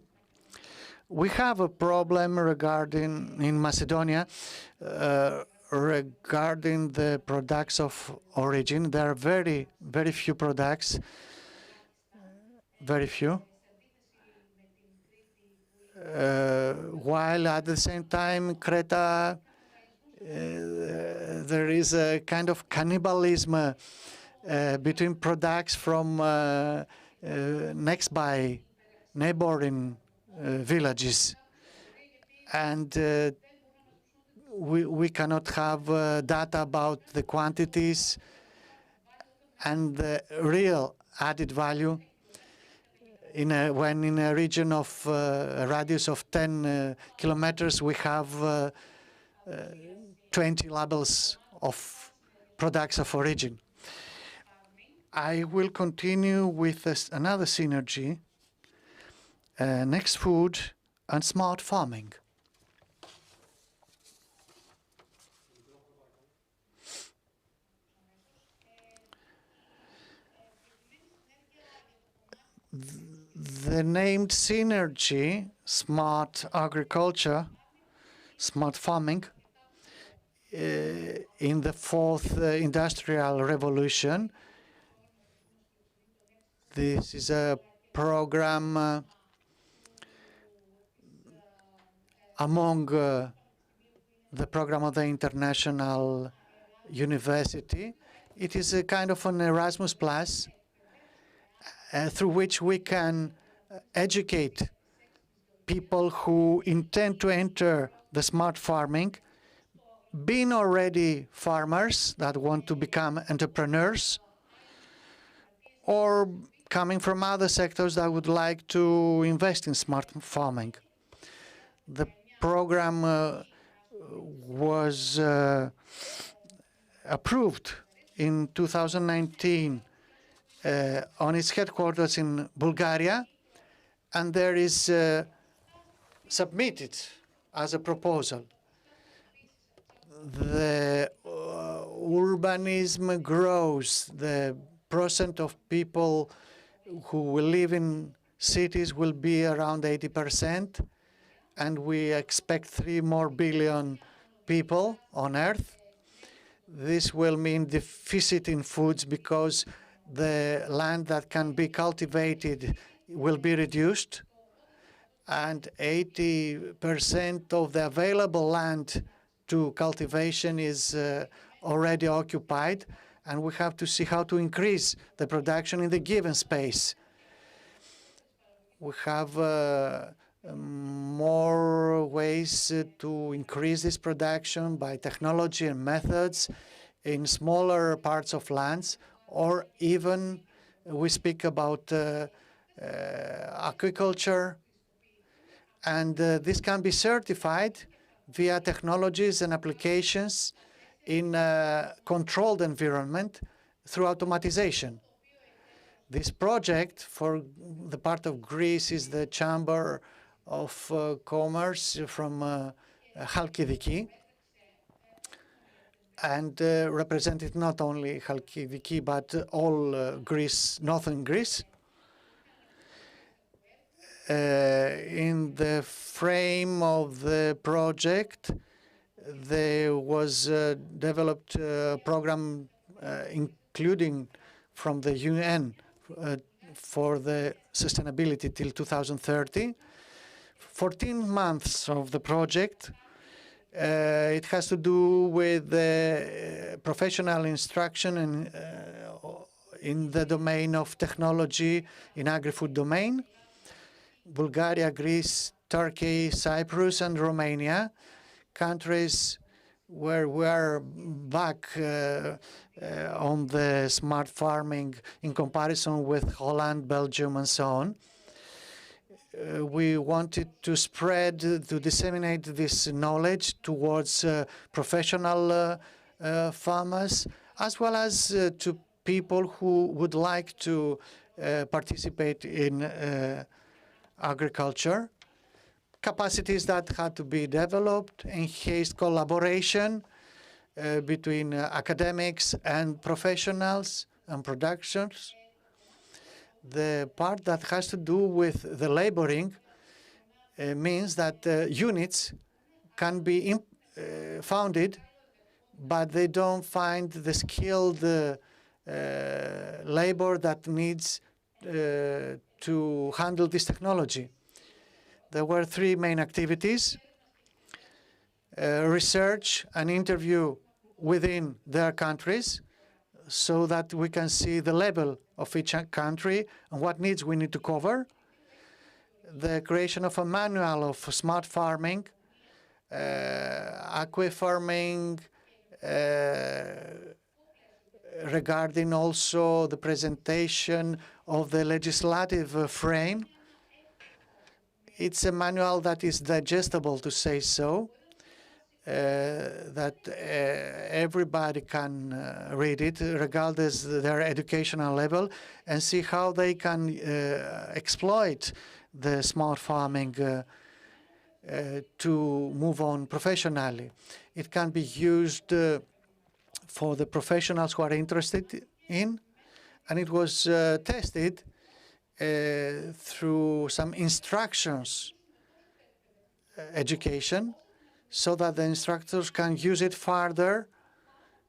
We have a problem regarding, in Macedonia, regarding the products of origin. There are very, very few products, very few. While at the same time, Creta, there is a kind of cannibalism between products from next by neighboring villages, and we cannot have data about the quantities and the real added value when in a region of a radius of 10 kilometers we have 20 labels of products of origin. I will continue with another synergy, next food and smart farming. The named synergy, smart agriculture, smart farming, in the fourth industrial revolution. This is a program among the program of the International University. It is a kind of an Erasmus Plus through which we can educate people who intend to enter the smart farming, being already farmers that want to become entrepreneurs, or coming from other sectors that would like to invest in smart farming. The program was approved in 2019 on its headquarters in Bulgaria, and there is submitted as a proposal. The urbanism grows. The percent of people who will live in cities will be around 80%, and we expect 3 more billion people on Earth. This will mean deficit in foods because the land that can be cultivated will be reduced, and 80% of the available land to cultivation is already occupied, and we have to see how to increase the production in the given space. We have more ways to increase this production by technology and methods in smaller parts of lands, or even we speak about aquaculture, and this can be certified via technologies and applications in a controlled environment through automatization. This project for the part of Greece is the Chamber of Commerce from Halkidiki, and represented not only Halkidiki but all Greece, northern Greece. In the frame of the project, there was developed a program including from the UN for the sustainability till 2030. 14 months of the project. It has to do with professional instruction and in the domain of technology in agri-food domain. Bulgaria, Greece, Turkey, Cyprus, and Romania, countries where we are back on the smart farming in comparison with Holland, Belgium, and so on. We wanted to spread, to disseminate this knowledge towards professional farmers, as well as to people who would like to participate in agriculture. Capacities that had to be developed, enhanced collaboration between academics and professionals and productions. The part that has to do with the laboring means that units can be founded, but they don't find the skilled labor that needs to handle this technology. There were 3 main activities: research and interview within their countries, so that we can see the level of each country and what needs we need to cover. The creation of a manual of smart farming, aquafarming, regarding also the presentation of the legislative frame. It's a manual that is digestible, to say so. that everybody can read it, regardless of their educational level, and see how they can exploit the smart farming to move on professionally. It can be used for the professionals who are interested in, and it was tested through some instructions education, so that the instructors can use it further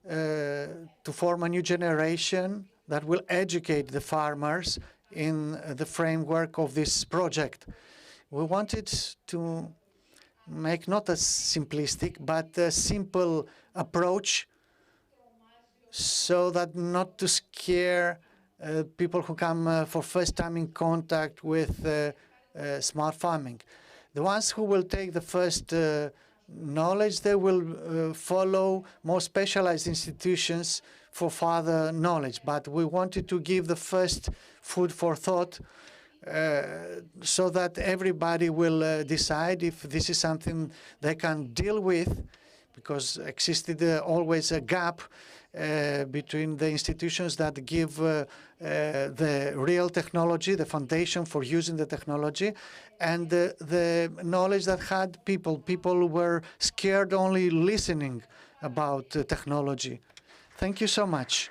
to form a new generation that will educate the farmers in the framework of this project. We wanted to make not a simplistic, but a simple approach, so that not to scare people who come for first time in contact with smart farming. The ones who will take the first knowledge, they will follow more specialized institutions for further knowledge. But we wanted to give the first food for thought so that everybody will decide if this is something they can deal with, because existed always a gap between the institutions that give the real technology, the foundation for using the technology, and the knowledge that had people. People were scared only listening about technology. Thank you so much.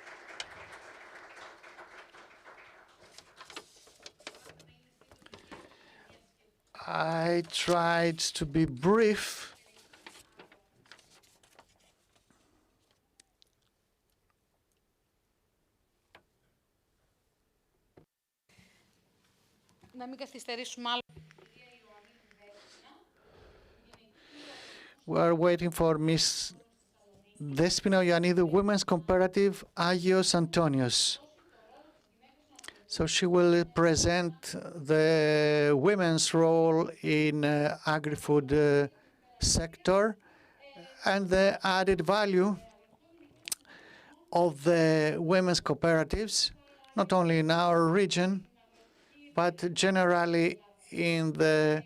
I tried to be brief. Να μην καθυστερήσουμε άλλο. We are waiting for Miss Despina Ioannidou, Women's Comparative, Agios Antonios. So she will present the women's role in agri-food sector and the added value of the women's cooperatives, not only in our region, but generally in the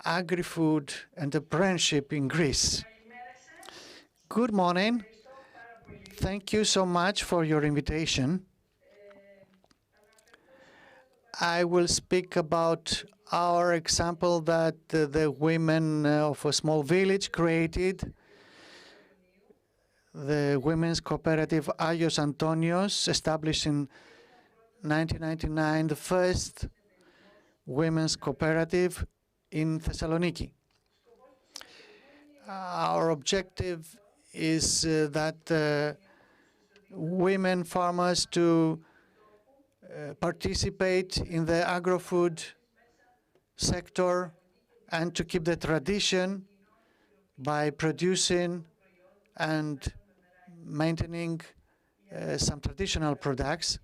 agri-food entrepreneurship in Greece. Good morning. Thank you so much for your invitation. I will speak about our example that the women of a small village created, the women's cooperative Agios Antonios, established in 1999, the first women's cooperative in Thessaloniki. Our objective is that women farmers to participate in the agro-food sector and to keep the tradition by producing and maintaining some traditional products.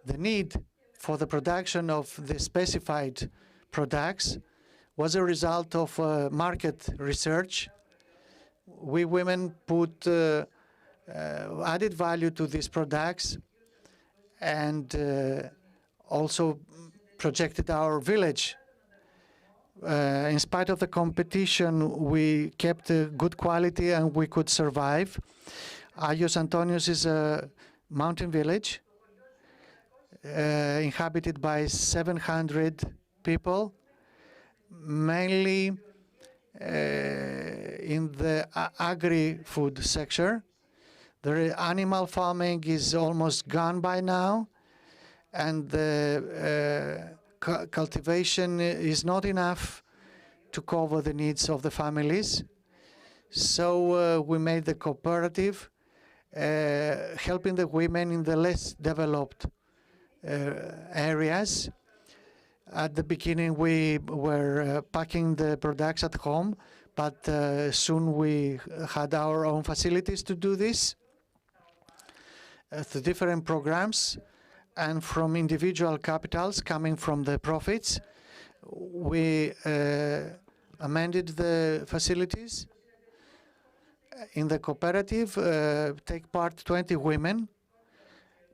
The need for the production of the specified products was a result of market research. We women put added value to these products and also projected our village. In spite of the competition, we kept good quality and we could survive. Agios Antonios is a mountain village inhabited by 700 people, mainly in the agri-food sector. The animal farming is almost gone by now, and the cultivation is not enough to cover the needs of the families. So we made the cooperative, helping the women in the less developed areas. At the beginning, we were packing the products at home, but soon we had our own facilities to do this. The different programs and from individual capitals coming from the profits, we amended the facilities. In the cooperative, take part 20 women,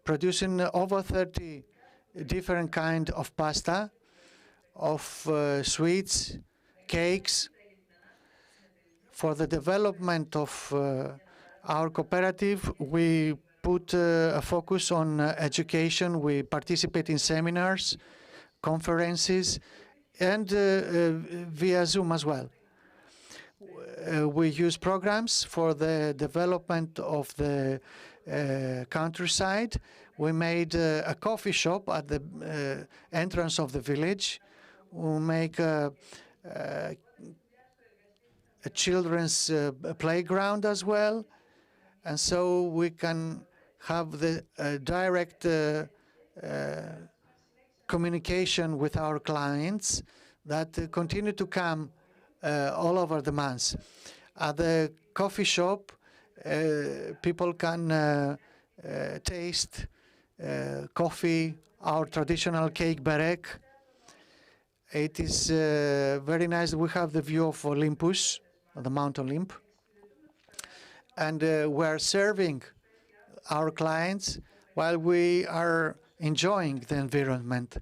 producing over 30 different kinds of pasta, of sweets, cakes, For the development of our cooperative, we put a focus on education. We participate in seminars, conferences, and via Zoom as well. We use programs for the development of the countryside. We made a coffee shop at the entrance of the village. We make a children's playground as well. And so we can have the direct communication with our clients that continue to come all over the months. At the coffee shop, people can taste coffee, our traditional cake berek. It is very nice. We have the view of Olympus, the Mount Olymp. And we're serving our clients while we are enjoying the environment.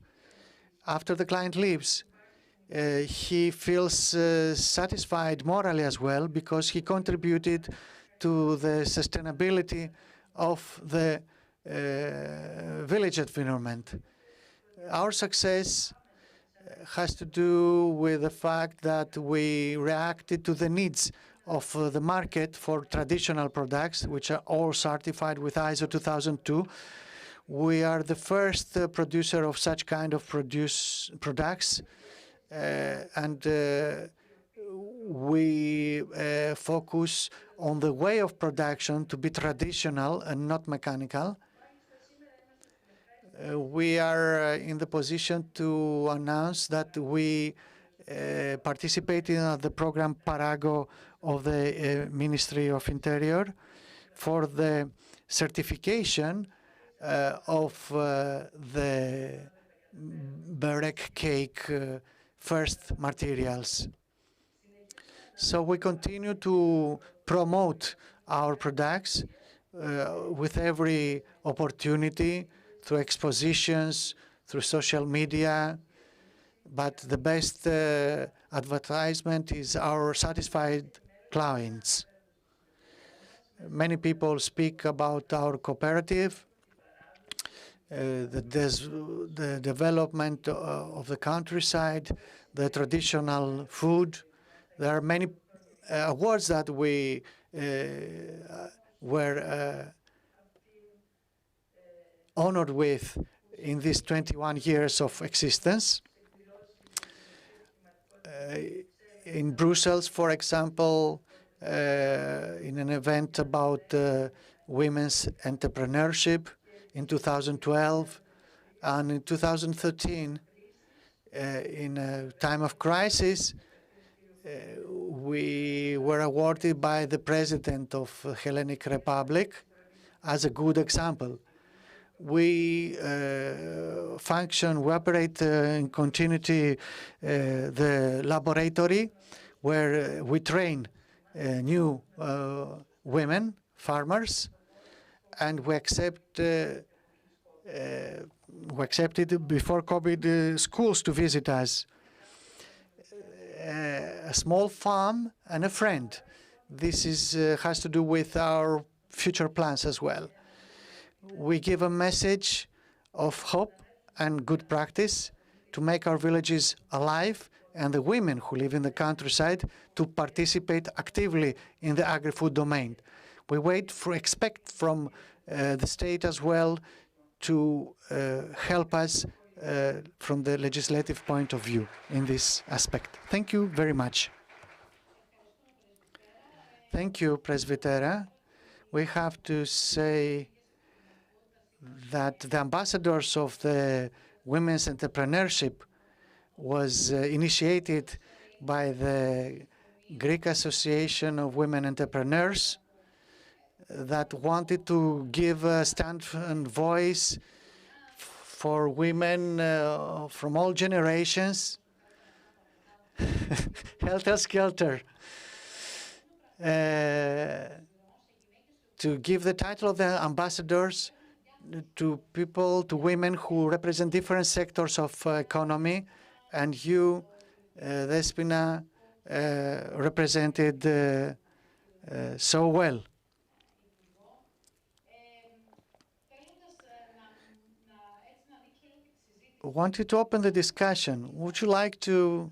After the client leaves, he feels satisfied morally as well because he contributed to the sustainability of the village environment. Our success has to do with the fact that we reacted to the needs of the market for traditional products, which are all certified with ISO 2002. We are the first producer of such kind of products, and we focus on the way of production to be traditional and not mechanical. We are in the position to announce that we participate in the program Parago of the Ministry of Interior for the certification of the berek cake first materials. So we continue to promote our products with every opportunity, through expositions, through social media. But the best advertisement is our satisfied clients. Many people speak about our cooperative, the development of the countryside, the traditional food. There are many awards that we were honored with in these 21 years of existence. In Brussels, for example, in an event about women's entrepreneurship in 2012, and in 2013, in a time of crisis, we were awarded by the President of Hellenic Republic as a good example. We function, we operate in continuity the laboratory where we train new women, farmers, and we accepted before COVID schools to visit us. A small farm and a friend. This has to do with our future plans as well. We give a message of hope and good practice to make our villages alive and the women who live in the countryside to participate actively in the agri-food domain. We expect from the state as well to help us from the legislative point of view in this aspect. Thank you very much. Thank you, Presbytera. We have to say that the ambassadors of the women's entrepreneurship was initiated by the Greek Association of Women Entrepreneurs that wanted to give a stand and voice for women from all generations. Helter-skelter. To give the title of the ambassadors to people, to women who represent different sectors of economy, and you, Despina, represented so well. Wanted to open the discussion. Would you like to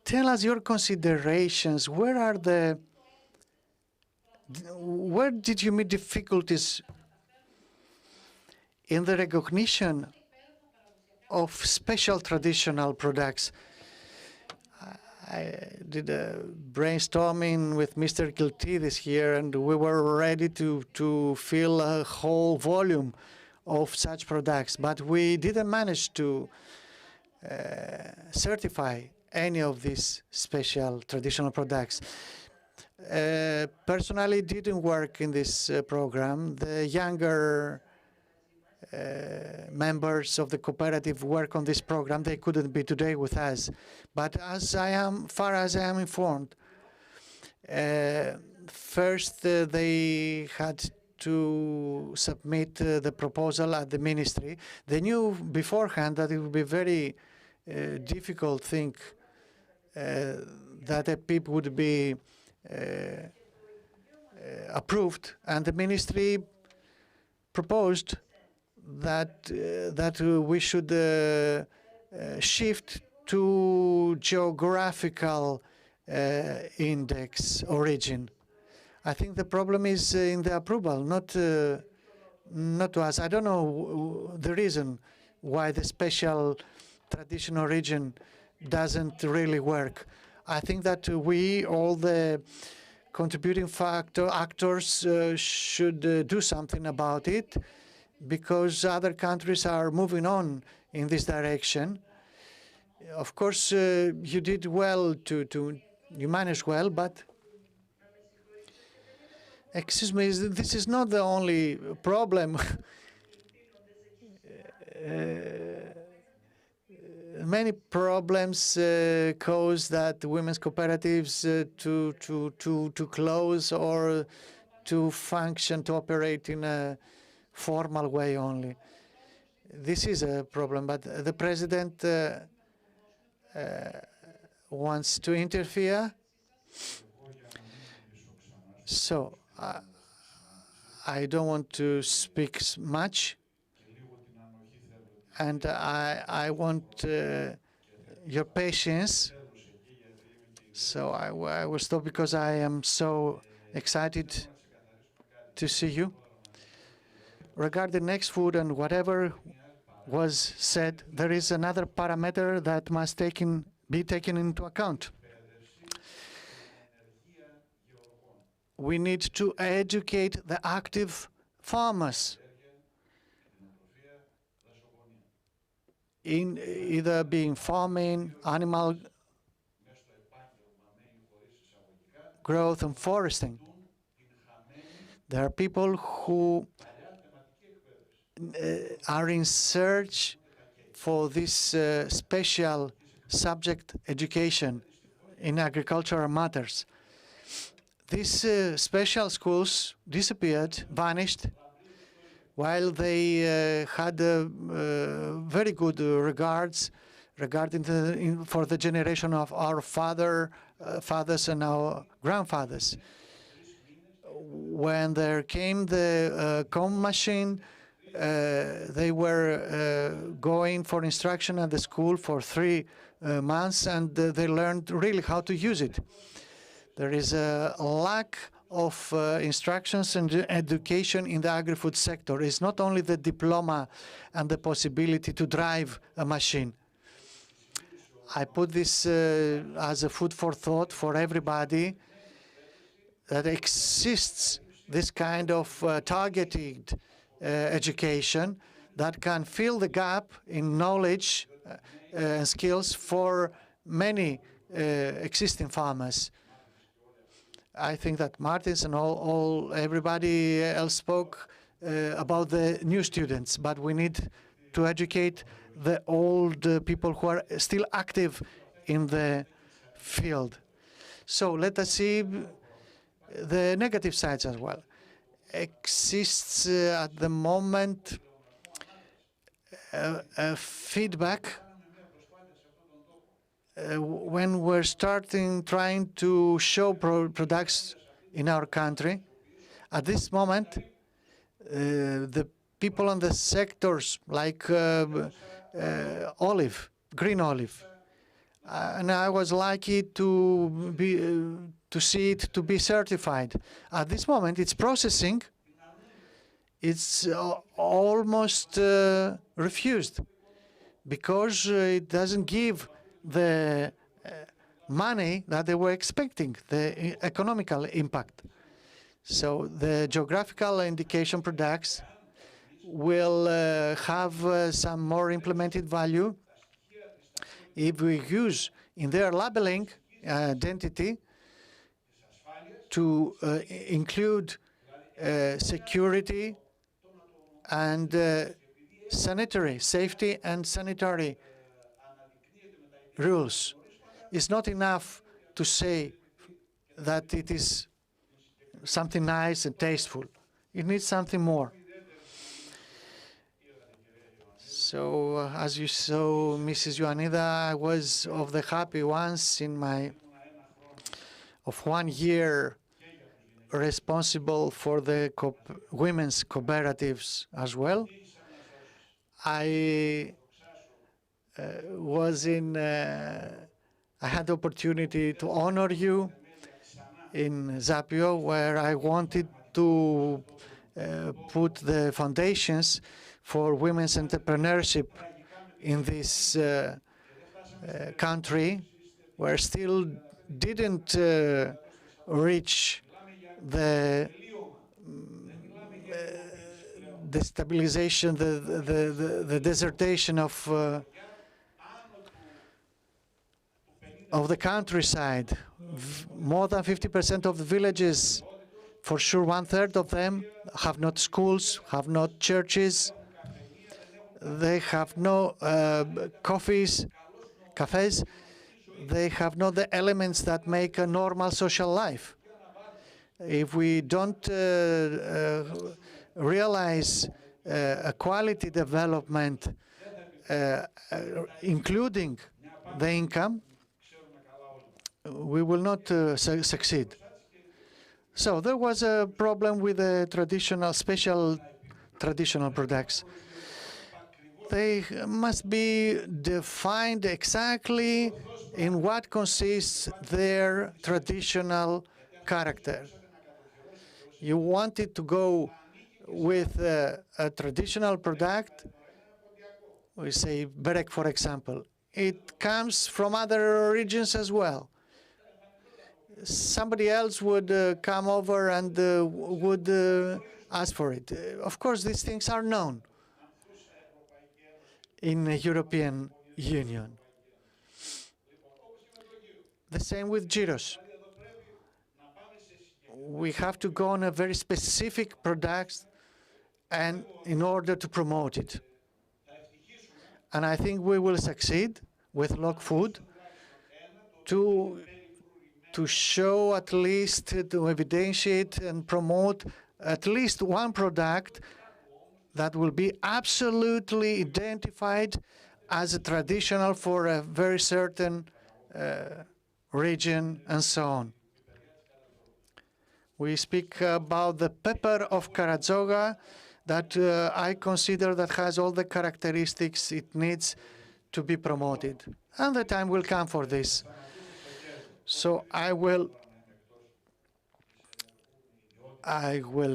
tell us your considerations? Where did you meet difficulties in the recognition of special traditional products? I did a brainstorming with Mr. Kiltidis here, and we were ready to fill a whole volume of such products, but we didn't manage to certify any of these special traditional products. Personally, didn't work in this program. The younger members of the cooperative work on this program. They couldn't be today with us. But far as I am informed, first they had to submit the proposal at the ministry. They knew beforehand that it would be very difficult thing that a PIP would be approved, and the ministry proposed that we should shift to geographical index origin. I think the problem is in the approval, not to us. I don't know the reason why the special traditional origin doesn't really work. I think that we, all the contributing actors, should do something about it, because other countries are moving on in this direction. Of course, you did well you managed well, but excuse me, this is not the only problem. Many problems cause that women's cooperatives to close or to function, to operate in a formal way only. This is a problem, but the president wants to interfere. So I don't want to speak much, and I want your patience. So I will stop because I am so excited to see you. Regarding next food and whatever was said, there is another parameter that must be taken into account. We need to educate the active farmers in either being farming, animal growth and foresting. There are people who are in search for this special subject education in agricultural matters. These special schools disappeared, vanished, while they had very good regards regarding for the generation of our fathers and our grandfathers. When there came the comb machine, they were going for instruction at the school for 3 months, and they learned really how to use it. There is a lack of instructions and education in the agri-food sector. It's not only the diploma and the possibility to drive a machine. I put this as a food for thought for everybody, that exists this kind of targeted education that can fill the gap in knowledge and skills for many existing farmers. I think that Martins and everybody else spoke about the new students, but we need to educate the old people who are still active in the field. So let us see the negative sides as well. Exists at the moment a feedback when we're trying to show products in our country, at this moment, the people on the sectors like green olive, and I was lucky to see it to be certified. At this moment, it's processing. It's almost refused because it doesn't give the money that they were expecting, the economical impact. So the geographical indication products will have some more implemented value if we use in their labeling identity to include security and sanitary, safety and sanitary rules. It's not enough to say that it is something nice and tasteful. It needs something more. So, as you saw, Mrs. Ioannida, I was of the happy ones in of 1 year responsible for the women's cooperatives as well. I had the opportunity to honor you in Zapio, where I wanted to put the foundations for women's entrepreneurship in this country, where still didn't reach the destabilization, the desertation of the countryside. More than 50% of the villages, for sure 1/3 of them, have not schools, have not churches. They have no cafes. They have not the elements that make a normal social life. If we don't realize a quality development, including the income, we will not succeed. So there was a problem with the traditional products. They must be defined exactly in what consists their traditional character. You wanted to go with a traditional product, we say berek, for example. It comes from other regions as well. Somebody else would come over and would ask for it. Of course, these things are known in the European Union. The same with gyros. We have to go on a very specific product and in order to promote it. And I think we will succeed with Log Food to show at least, to evidentiate and promote at least one product that will be absolutely identified as a traditional for a very certain region and so on. We speak about the pepper of Karatzoga that I consider that has all the characteristics it needs to be promoted. And the time will come for this. So I will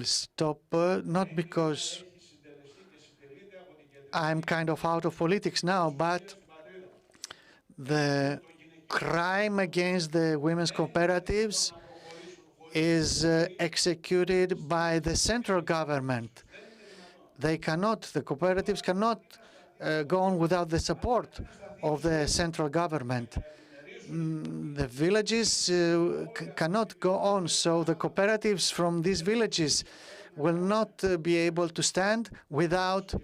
stop, not because I'm kind of out of politics now, but the crime against the women's cooperatives is executed by the central government. The cooperatives cannot go on without the support of the central government. The villages cannot go on, so the cooperatives from these villages will not be able to stand without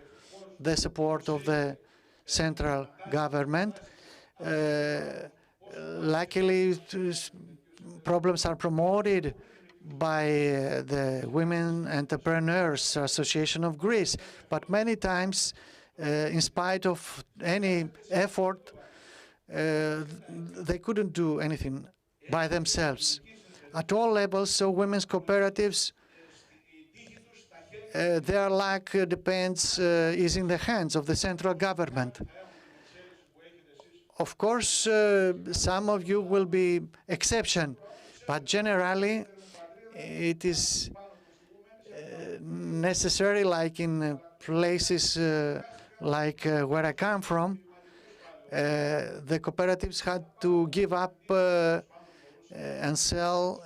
the support of the central government. Luckily, problems are promoted by the Women Entrepreneurs Association of Greece, but many times, in spite of any effort, they couldn't do anything by themselves. At all levels, so women's cooperatives, their luck depends, is in the hands of the central government. Of course, some of you will be exception, but generally it is necessary, like in places like where I come from, the cooperatives had to give up and sell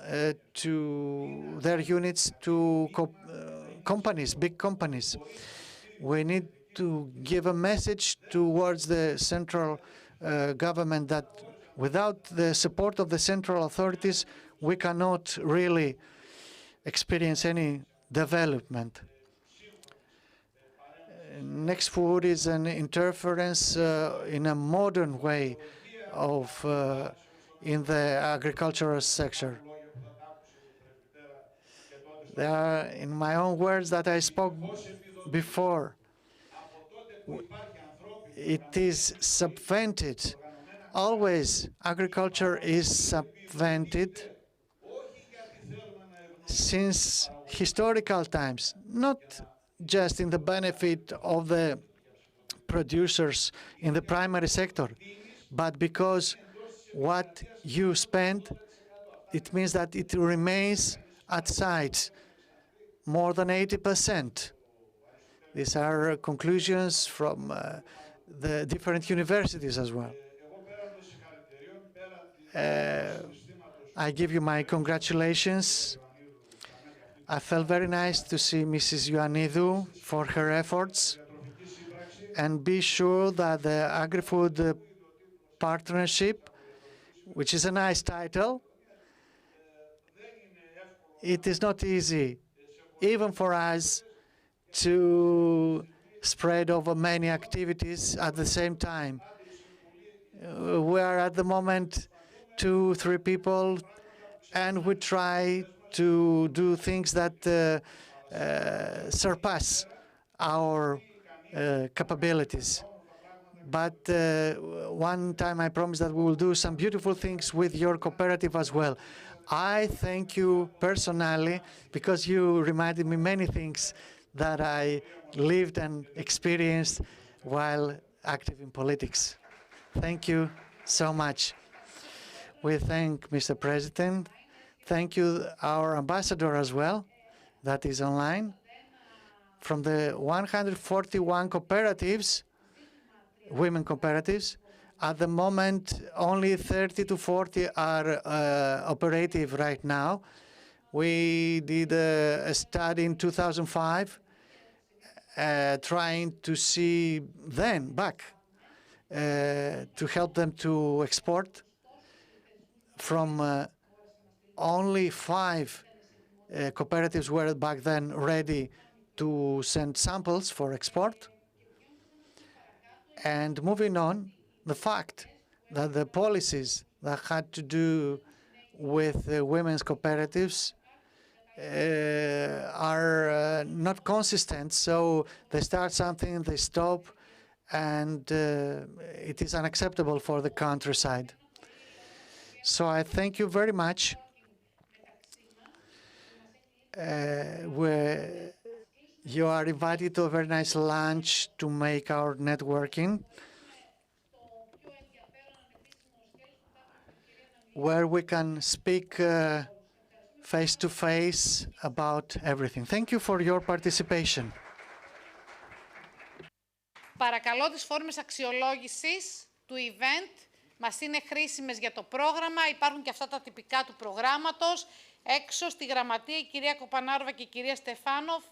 to their units to companies, big companies. We need to give a message towards the central government that without the support of the central authorities, we cannot really experience any development. Next food is an interference in a modern way of in the agricultural sector. There are, in my own words that I spoke before, it is subvented. Always agriculture is subvented since historical times, not just in the benefit of the producers in the primary sector, but because what you spend, it means that it remains outside more than 80%. These are conclusions from the different universities as well. I give you my congratulations. I felt very nice to see Mrs. Ioannidou for her efforts, and be sure that the Agri-Food Partnership, which is a nice title, it is not easy, even for us, to spread over many activities at the same time. We are at the moment 2-3 people, and we try to do things that surpass our capabilities. But one time I promised that we will do some beautiful things with your cooperative as well. I thank you personally because you reminded me many things that I lived and experienced while active in politics. Thank you so much. We thank Mr. President. Thank you, our ambassador as well, that is online. From the 141 cooperatives, women cooperatives, at the moment, only 30 to 40 are operative right now. We did a study in 2005, trying to see then back to help them to export. From only 5 cooperatives were back then ready to send samples for export. And moving on, the fact that the policies that had to do with women's cooperatives are not consistent, so they start something, they stop, and it is unacceptable for the countryside. So I thank you very much. You are invited to a very nice lunch to make our networking, where we can speak face to face about everything. Thank you for your participation. Παρακαλώ τις φόρμες αξιολόγησης του event. Μας είναι χρήσιμες για το πρόγραμμα. Υπάρχουν και αυτά τα τυπικά του προγράμματος. Έξω στη γραμματεία η κυρία Κοπανάροβα και η κυρία Στεφάνοφ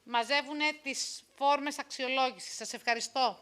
μαζεύουν τις φόρμες αξιολόγησης. Σας ευχαριστώ.